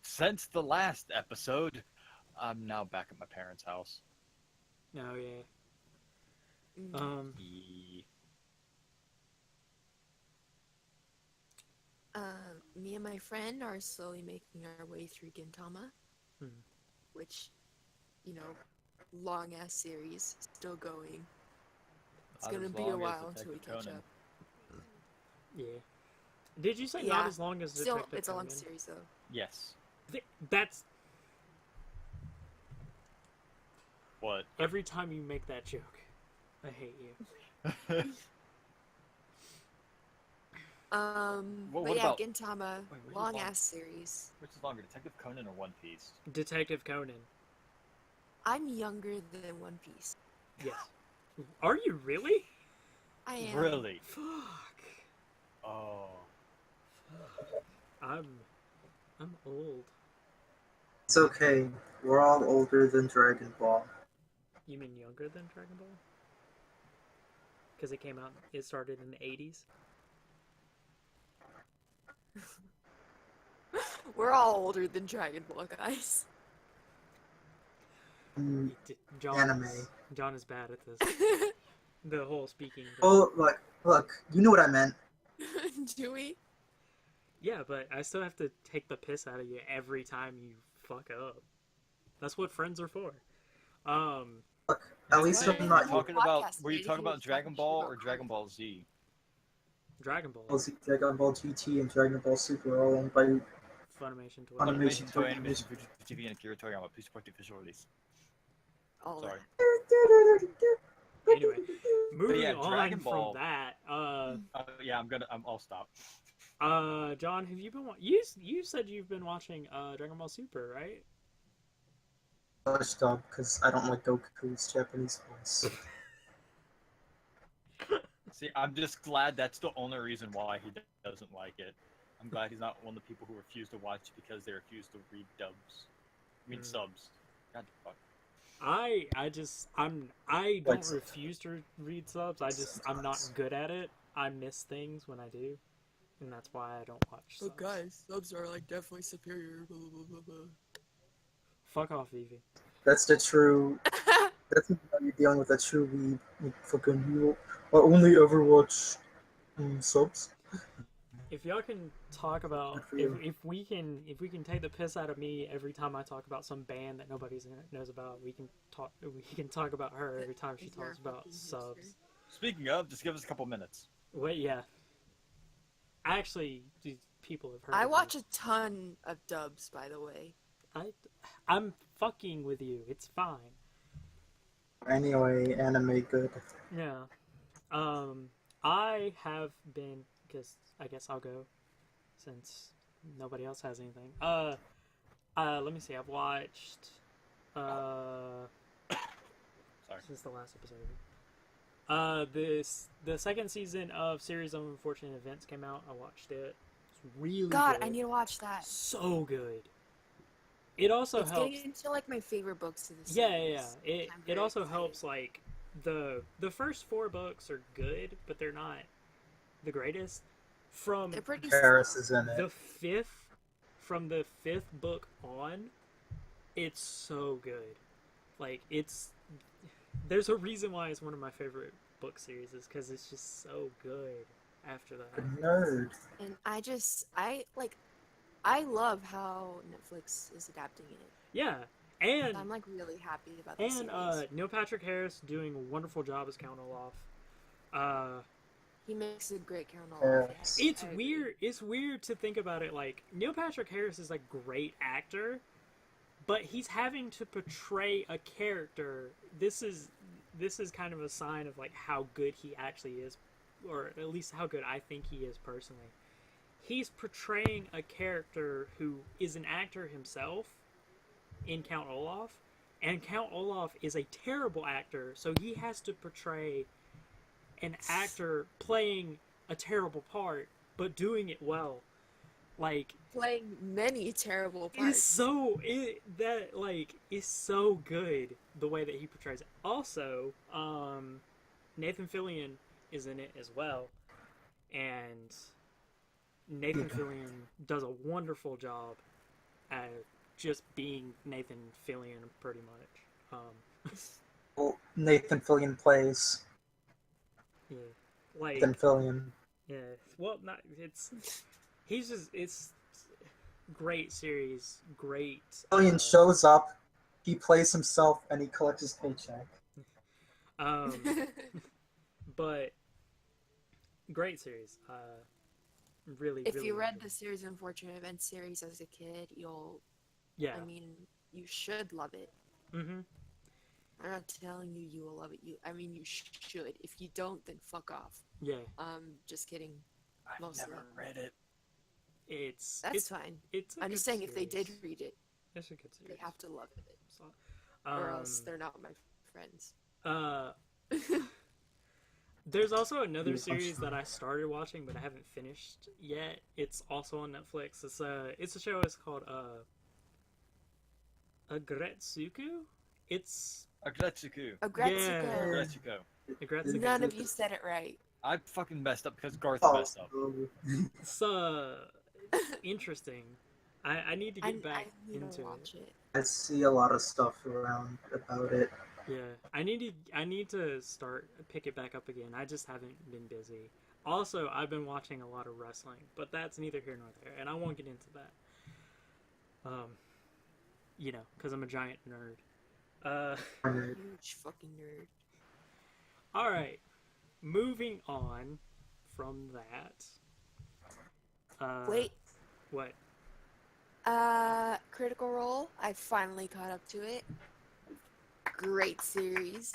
since the last episode, I'm now back at my parents' house. Oh yeah. Mm. Ye- Me and my friend are slowly making our way through Gintama, Hmm. which, long ass series, still going. It's Not gonna as be a long as while until we Detective catch Conan. up. Yeah. Did you say Yeah, not as long as Still, Detective it's a long Conan? series though. Yes. That's What? every time you make that joke, I hate you. What But yeah, about- Gintama, Wait, which is long long? ass series. Which is longer, Detective Conan or One Piece? Detective Conan. I'm younger than One Piece. Yes. Are you really? I am. Really? Fuck. Oh. I'm old. It's okay. We're all older than Dragon Ball. You mean younger than Dragon Ball? Because it started in the 80s? We're all older than Dragon Ball, guys. Mm, John Anime. John is bad at this. The whole speaking thing. Oh, look, you know what I meant. Do we? Yeah, but I still have to take the piss out of you every time you fuck up. That's what friends are for. Look, at least Were I'm you not talking Podcast about? Were you lady talking who about was Dragon talking Ball shit or about Dragon Garth. Ball Z? Dragon Ball. Dragon Ball GT and Dragon Ball Super are all owned by Funimation to Funimation. Funimation, Toei Animation, Fuji TV, and Akira Toriyama. Please support the official release. All Sorry. that. Anyway, moving yeah, on Dragon from Ball. that, Yeah, I'll stop. John, have you been you said you've been watching Dragon Ball Super, right? English dub because I don't like Goku's Japanese voice. See, I'm just glad that's the only reason why he doesn't like it. I'm glad he's not one of the people who refuse to watch because they refuse to read dubs. I mean Mm. subs. God the fuck. I don't Like- refuse to read subs. I'm not good at it. I miss things when I do, and that's why I don't watch subs. But guys, subs are like definitely superior. Blah, blah, blah, blah. Fuck off, Vivi. That's the true That's how you're dealing with a true weeb. Like, fucking you only Overwatch subs. If y'all can talk about Good for you. if we can take the piss out of me every time I talk about some band that nobody knows about, we can talk about her every time she You're a talks about fucking subs. hipster. Speaking of, just give us a couple minutes. Wait, yeah. Actually, these people have heard. I of watch me. a ton of dubs, by the way. I'm fucking with you. It's fine. Anyway, anime good. Yeah. I have been because I guess I'll go since nobody else has anything. Let me see. I've watched Sorry. since the last episode. The second season of Series of Unfortunate Events came out. I watched it. It's really God, good. I need to watch that. So good. It also It's helps. getting into like my favorite books of the series. Yeah. It I'm it very also excited. helps like the first 4 books are good, but they're not the greatest. From They're pretty Paris slow. is in it. the fifth book on, it's so good. Like there's a reason why it's one of my favorite book series is because it's just so good after that. Nerd. And I love how Netflix is adapting it. Yeah, and I'm like really happy about the series. Neil Patrick Harris doing a wonderful job as Count Olaf. He makes a great Count Olaf. Paris. It's I agree. weird. It's weird to think about it. Like Neil Patrick Harris is a great actor, but he's having to portray a character. This is kind of a sign of like how good he actually is, or at least how good I think he is personally. He's portraying a character who is an actor himself in Count Olaf, and Count Olaf is a terrible actor, so he has to portray an actor playing a terrible part but doing it well. Like Playing many terrible parts. it's so good the way that he portrays it. Also, Nathan Fillion is in it as well, and Nathan Fillion does a wonderful job at just being Nathan Fillion, pretty much. Well, Nathan Fillion plays Yeah, like Nathan Fillion. yeah. Well, not he's just it's great series, great. Fillion shows up, he plays himself, and he collects his paycheck. But great series. Really. If really you read good. the Series of Unfortunate Events series as a kid, Yeah. I mean, you should love it. Mm-hmm. I'm not telling you you will love it. You should. If you don't, then fuck off. Yeah. Just kidding. I've Most of never them. read it. That's fine. It's. I'm just saying, if they did read it, it's a good series. they have to love it, So, or else they're not my friends. There's also another Yeah, series that I started watching but I haven't finished yet. It's also on Netflix. It's a show. It's called Agretsuko. It's Agretsuko. Agretsuko. Agretsuko. Agretsuko. None of you said it right. I fucking messed up because Garth Oh, messed up. It's interesting. I need to get back I need into to it. watch it. I see a lot of stuff around about it. Yeah, I need to start pick it back up again. I just haven't been busy. Also, I've been watching a lot of wrestling, but that's neither here nor there, and I won't get into that. Because I'm a giant nerd. Huge fucking nerd. All right, moving on from that. Wait. What? Critical Role. I finally caught up to it. Great series.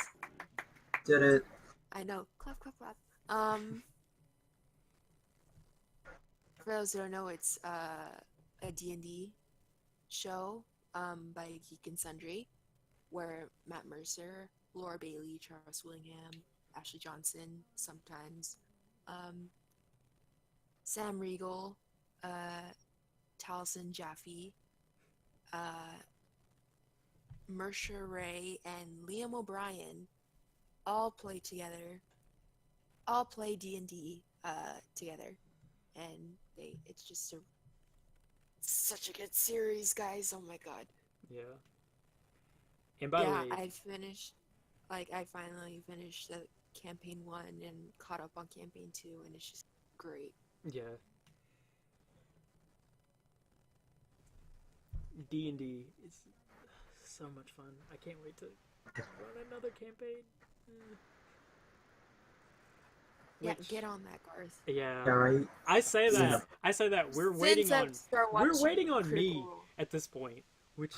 Did it. I know. Clap, clap, clap. For those who don't know, it's a D&D show by Geek and Sundry, where Matt Mercer, Laura Bailey, Charles Willingham, Ashley Johnson, sometimes, Sam Riegel, Taliesin Jaffe, Mercer Ray, and Liam O'Brien all play together. All play D&D together, and it's just such a good series, guys. Oh my god. Yeah. And by the way, I finished. Like, I finally finished the campaign 1 and caught up on campaign 2, and it's just great. Yeah. D&D is so much fun. I can't wait to run another campaign. Yeah, Which- get on that, Garth. Yeah. Yeah, right. I say that. Yeah. I say that we're Since waiting I on. started We're watching waiting on Critical me Role. at this point, which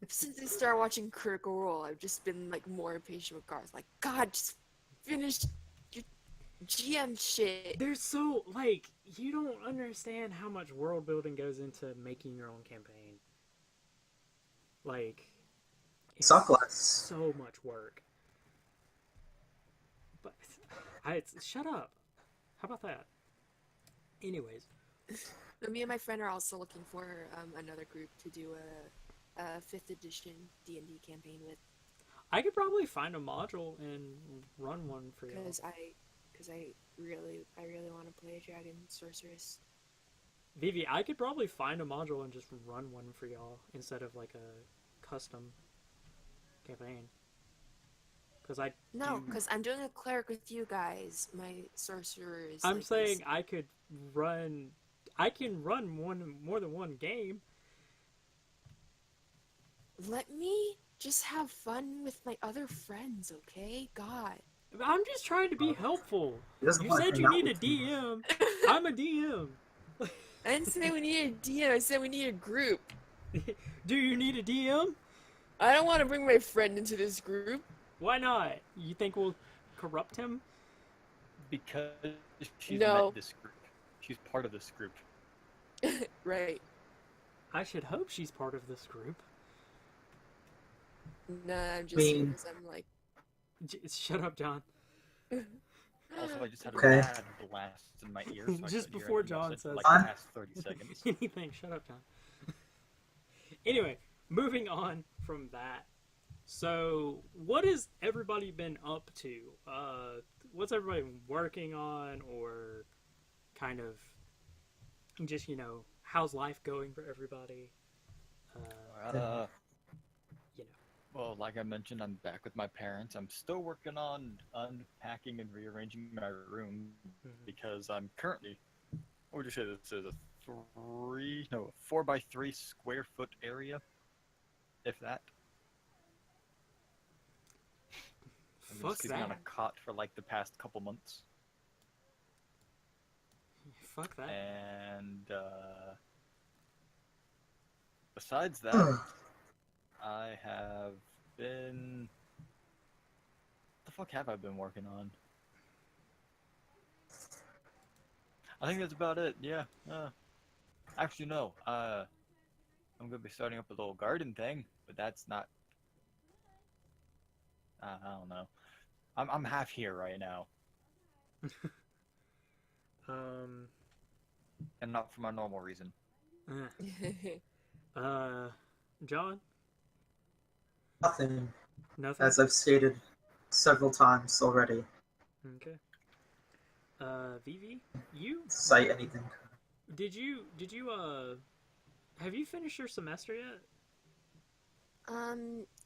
Since I started watching Critical Role, I've just been like more impatient with Garth. Like, God, just finish your GM shit. there's so like you don't understand how much world building goes into making your own campaign. Like, it's Sockless. so much work. But shut up. How about that? Anyways, Me and my friend are also looking for another group to do a 5th edition D&D campaign with, I could probably find a module and run one for you. because I really want to play a dragon sorceress. Vivi, I could probably find a module and just run one for y'all instead of like a custom campaign. Because No, because I'm doing a cleric with you guys. My sorcerer is. I'm like saying this. I could run. I can run more than one game. Let me just have fun with my other friends, okay? God. I'm just trying to be helpful. He doesn't You wanna said hang you out need a with you. DM. I'm a DM. I didn't say we need a DM. I said we need a group. Do you need a DM? I don't want to bring my friend into this group. Why not? You think we'll corrupt him? Because she's No. met this group. She's part of this group. Right. I should hope she's part of this group. Nah, I'm just mean- because I'm like. Shut up, John. Also, I just had Okay. a bad blast in my ear. So I Just couldn't hear before anything else John in, says like I'm- the past 30 seconds. Anything. Shut up, John. Anyway, moving on from that. So, what has everybody been up to? What's everybody working on, or kind of just, how's life going for everybody? Uh, You know. well, like I mentioned, I'm back with my parents. I'm still working on unpacking and rearranging my room Mhm. because I'm currently, what would you say this is, a 4x3 square foot area, if that. I've been Fuck sleeping on a that. cot for like the past couple months. Fuck that. And besides that, I have been. What the fuck have I been working on? I think that's about it. Yeah. Actually, no. I'm gonna be starting up a little garden thing, but that's not. I don't know. I'm half here right now, and not for my normal reason. John? Nothing, Nothing? as I've stated several times already. Okay. Vivi? You? Cite anything. Did you, have you finished your semester yet?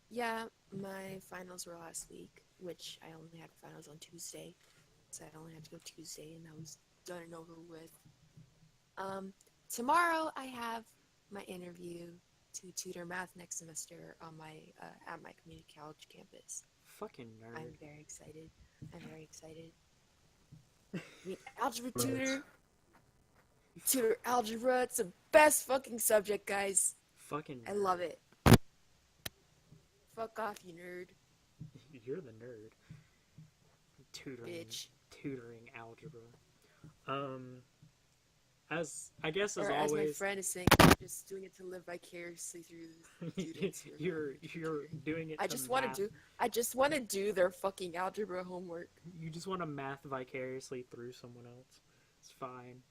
Yeah, my finals were last week, which I only had finals on Tuesday, so I only had to go Tuesday, and that was done and over with. Tomorrow I have my interview to tutor math next semester on my at my community college campus. Fucking nerd. I'm very excited. Meet algebra tutor. Tutor algebra. It's the best fucking subject, guys. Fucking nerd. I love it. Fuck off, you nerd. You're the nerd. Bitch. Tutoring algebra. As I guess as Or as my always, friend is saying, I'm just doing it to live vicariously through the students. you're doing it. I just want to do their fucking algebra homework. You just want to math vicariously through someone else. It's fine.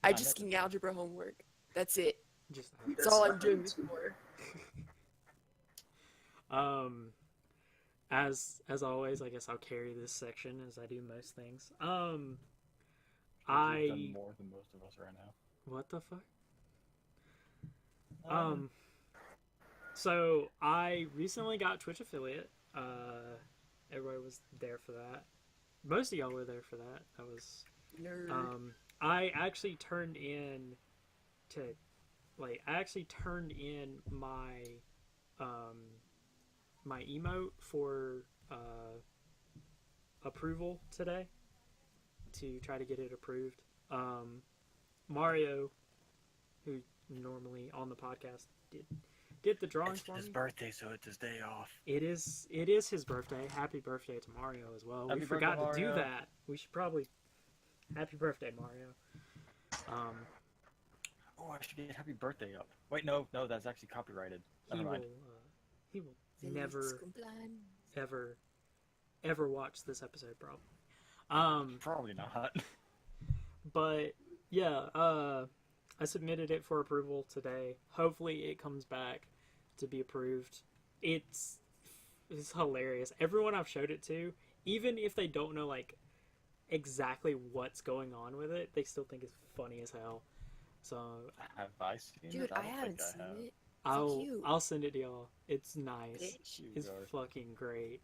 I just getting algebra homework. That's it. Just That's all I'm doing this for. as always, I guess I'll carry this section as I do most things. You've done more than most of us right now. What the fuck? So I recently got Twitch affiliate. Everybody was there for that. Most of y'all were there for that. That was. Nerd. I actually turned in to, my, my emote for approval today to try to get it approved. Mario, who normally on the podcast did the drawing It's for his me. birthday, so it's his day off. It is his birthday. Happy birthday to Mario as well. Happy We birthday, forgot to do Mario. that. We should probably happy birthday, Mario. Oh, I should get happy birthday up. Wait, no, that's actually copyrighted. Never mind. He will Feliz never cumpleaños. ever watch this episode probably. Probably not. But yeah, I submitted it for approval today. Hopefully it comes back to be approved. It's hilarious. Everyone I've showed it to, even if they don't know like exactly what's going on with it, they still think it's funny as hell. So Have I seen Dude, it? I don't haven't think I seen have. it. Cute. I'll send it to y'all. It's nice. Bitch. You It's are- fucking great.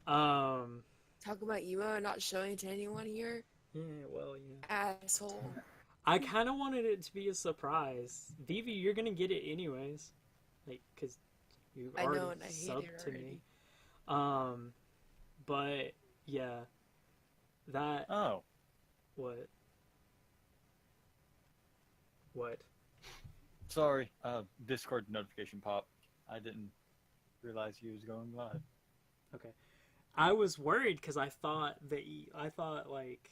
Talk about emo and not showing it to anyone here. Yeah, well, yeah. Asshole. I kind of wanted it to be a surprise. Vivi, you're gonna get it anyways, like, cause you I know, already and I hate subbed it to me. already. But yeah, that Oh, what? sorry. Discord notification pop. I didn't realize he was going live. Okay, I was worried because I thought like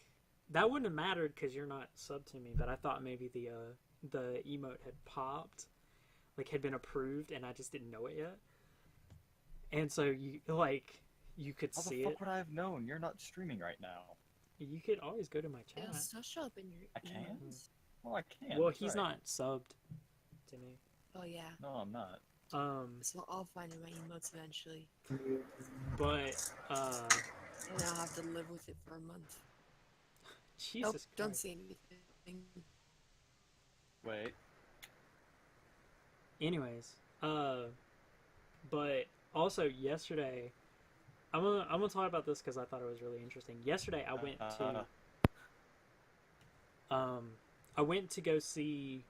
that wouldn't have mattered because you're not subbed to me, but I thought maybe the emote had popped, like had been approved, and I just didn't know it yet. And so you could How see the it. fuck would I have known? You're not streaming right now. You could always go to my chat. It'll still show up in your I can? emails. Well, I can. Well, that's he's right. not subbed to me. Oh yeah. No, I'm not. So I'll find my emotes eventually. But And I'll have to live with it for a month. Jesus Nope, don't Christ. say anything. Wait. Anyways, but also yesterday, I'm gonna talk about this because I thought it was really interesting. Yesterday, I went to go see.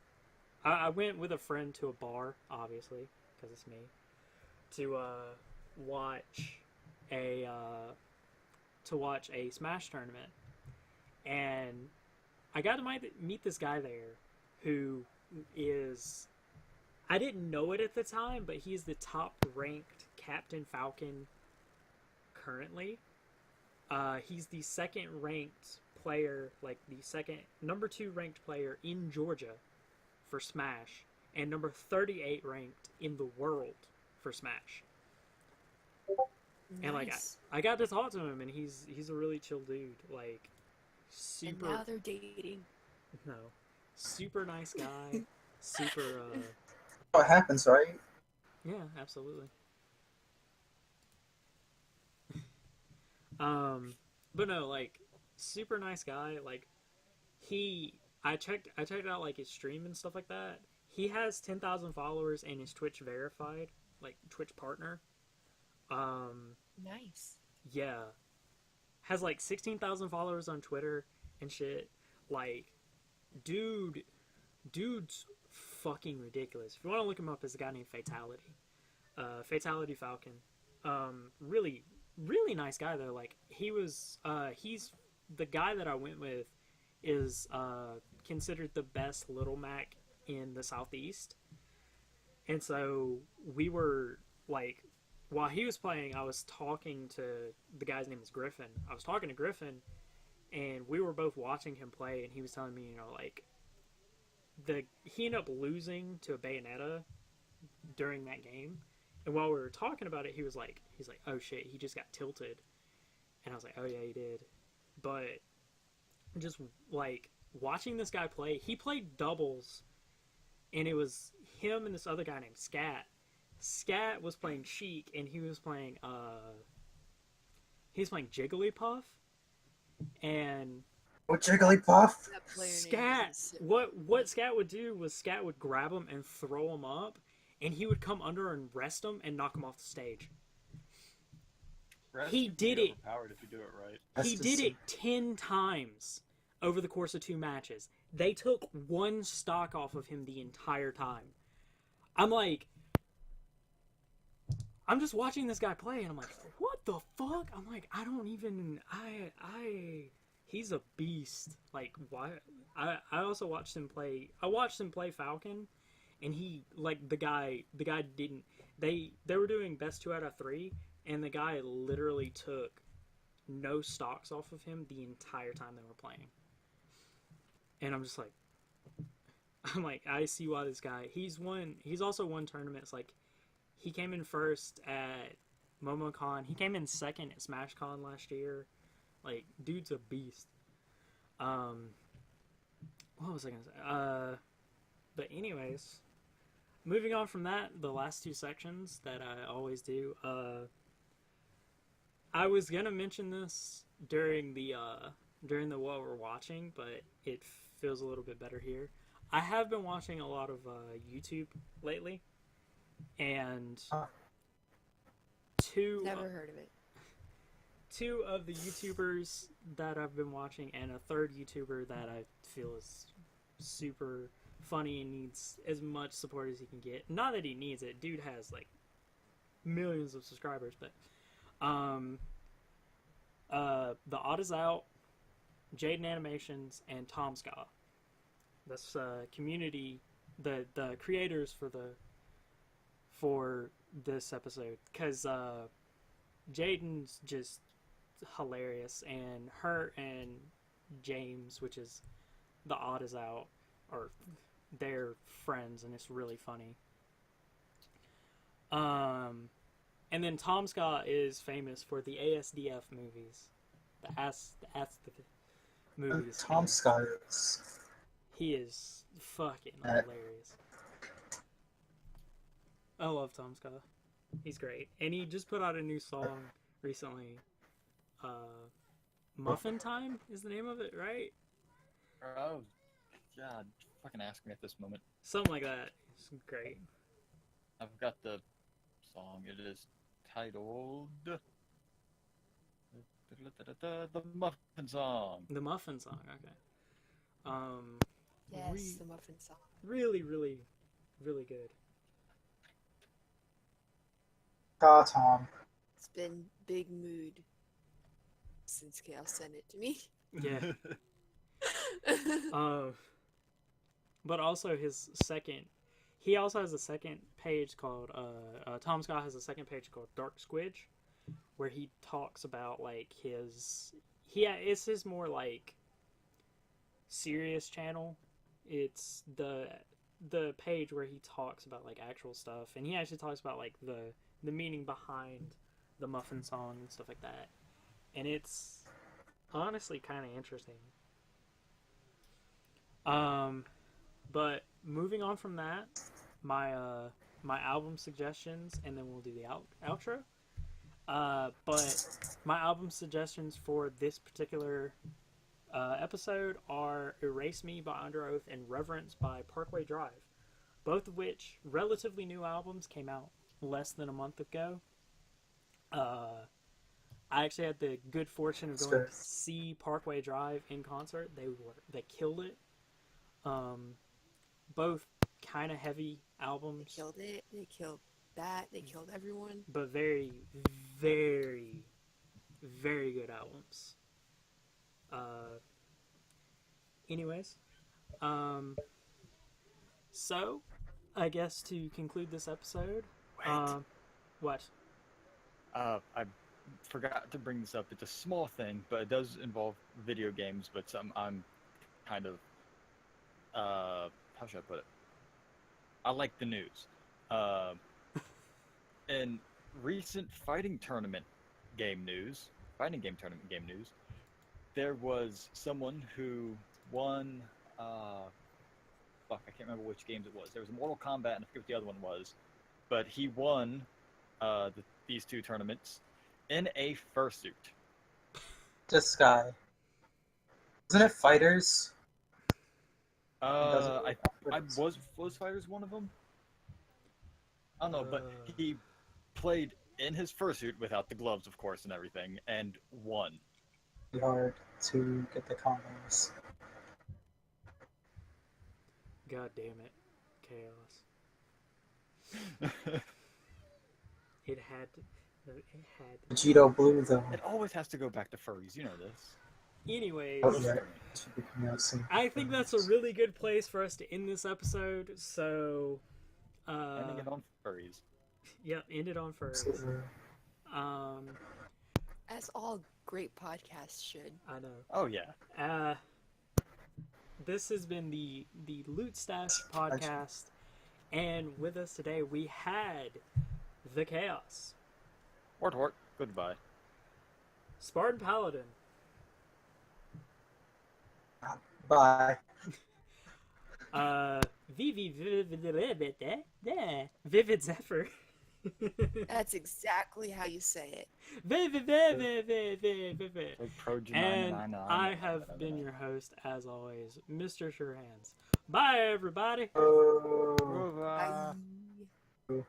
I went with a friend to a bar, obviously, because it's me, to watch a Smash tournament, and I got to meet this guy there, who is. I didn't know it at the time, but he's the top ranked Captain Falcon currently. He's the second ranked player, like the number 2 ranked player in Georgia for Smash, and number 38 ranked in the world for Smash. And like Nice. I got to talk to him, and he's a really chill dude, like And super now they're dating. super nice guy, super What happens, right? yeah, absolutely. But no, like super nice guy. Like I checked out like his stream and stuff like that. He has 10,000 followers and is Twitch verified, like Twitch partner. Nice. Yeah, has like 16,000 followers on Twitter and shit. Like, dude's fucking ridiculous. If you want to look him up, there's a guy named Fatality. Fatality Falcon. Really, really nice guy though. Like he's the guy that I went with is considered the best Little Mac in the Southeast. And so we were like, while he was playing, I was talking to the guy's name is Griffin. I was talking to Griffin, and we were both watching him play, and he was telling me, you know, like he ended up losing to a Bayonetta during that game. And while we were talking about it, he's like, oh shit, he just got tilted. And I was like, oh yeah, he did. But just like watching this guy play, he played doubles, and it was him and this other guy named Scat. Scat was playing Sheik, and he was playing Jigglypuff. And What Jigglypuff? That player name Scat, is- what Scat would do was Scat would grab him and throw him up, and he would come under and rest him and knock him off the stage. He did it. Overpowered if you do it right. He did it 10 times over the course of 2 matches. They took 1 stock off of him the entire time. I'm just watching this guy play, and I'm like, what the fuck? I'm like, he's a beast. Like, why? I also watched him play. I watched him play Falcon, and he, like, the guy didn't. They were doing best 2 out of 3, and the guy literally took no stocks off of him the entire time they were playing. And I'm just like, I see why this guy. He's also won tournaments. Like, he came in first at MomoCon. He came in second at SmashCon last year. Like, dude's a beast. What was I gonna say? But anyways, moving on from that, the last 2 sections that I always do. I was gonna mention this during the what we're watching, but it feels a little bit better here. I have been watching a lot of YouTube lately, and Never heard of it. 2 of the YouTubers that I've been watching, and a 3rd YouTuber that I feel is super funny and needs as much support as he can get. Not that he needs it. Dude has like millions of subscribers, but The Odd is Out, Jaden Animations, and Tom Ska. That's community, the creators for this episode, because Jaden's just hilarious, and her and James, which is The Odd is Out, they're friends, and it's really funny. And then Tom Scott is famous for the ASDF movies, the movies. Tom Scott is. He is fucking hilarious. I love Tom Scott. He's great, and he just put out a new song recently. Muffin Time is the name of it, right? Oh, God, fucking ask me at this moment. Something like that. It's great. I've got the song. It is titled The Muffin Song. The Muffin Song, okay. Yes, the Muffin Song. Really, really, really good. Tom. It's been big mood since Chaos sent it to me. Yeah. But also he also has a second page called, Tom Scott has a second page called Dark Squidge, where he talks about, like, it's his more, like, serious channel. It's the page where he talks about, like, actual stuff, and he actually talks about, like, the meaning behind the Muffin Song and stuff like that. And it's honestly kind of interesting. But moving on from that, my album suggestions, and then we'll do the outro. But my album suggestions for this particular episode are Erase Me by Under Oath and Reverence by Parkway Drive, both of which relatively new albums, came out less than a month ago. I actually had the good fortune of going to see Parkway Drive in concert. They killed it. Both kind of heavy albums. They killed it. They killed that. They killed everyone. But very, very, very good albums. Anyways, so I guess to conclude this episode, what? I forgot to bring this up. It's a small thing, but it does involve video games. But I'm kind of how should I put it? I like the news. In recent fighting game tournament game news, there was someone who won. I can't remember which games it was. There was Mortal Kombat, and I forget what the other one was, but he won these 2 tournaments in a fursuit. This guy. Isn't it Fighters? Was Fighters one of them? I don't know, but he played in his fursuit without the gloves, of course, and everything, and won. Hard to get the combos. God damn it, Chaos. It had to. It had to. Vegito Blue though. It always has to go back to furries, you know this. Anyways, Oh, yeah. It should be coming out soon. I think that's a really good place for us to end this episode. So, Ending it on furries. yeah, end it on first. Absolutely. As all great podcasts should. I know. Oh yeah. This has been the Loot Stash podcast, and with us today we had the Chaos, Hort, goodbye. Spartan Paladin, Bye. Vivid Zephyr. That's exactly how you say it. And I have been your host, as always, Mr. Surehands. Bye, everybody. Oh. Goodbye. Bye.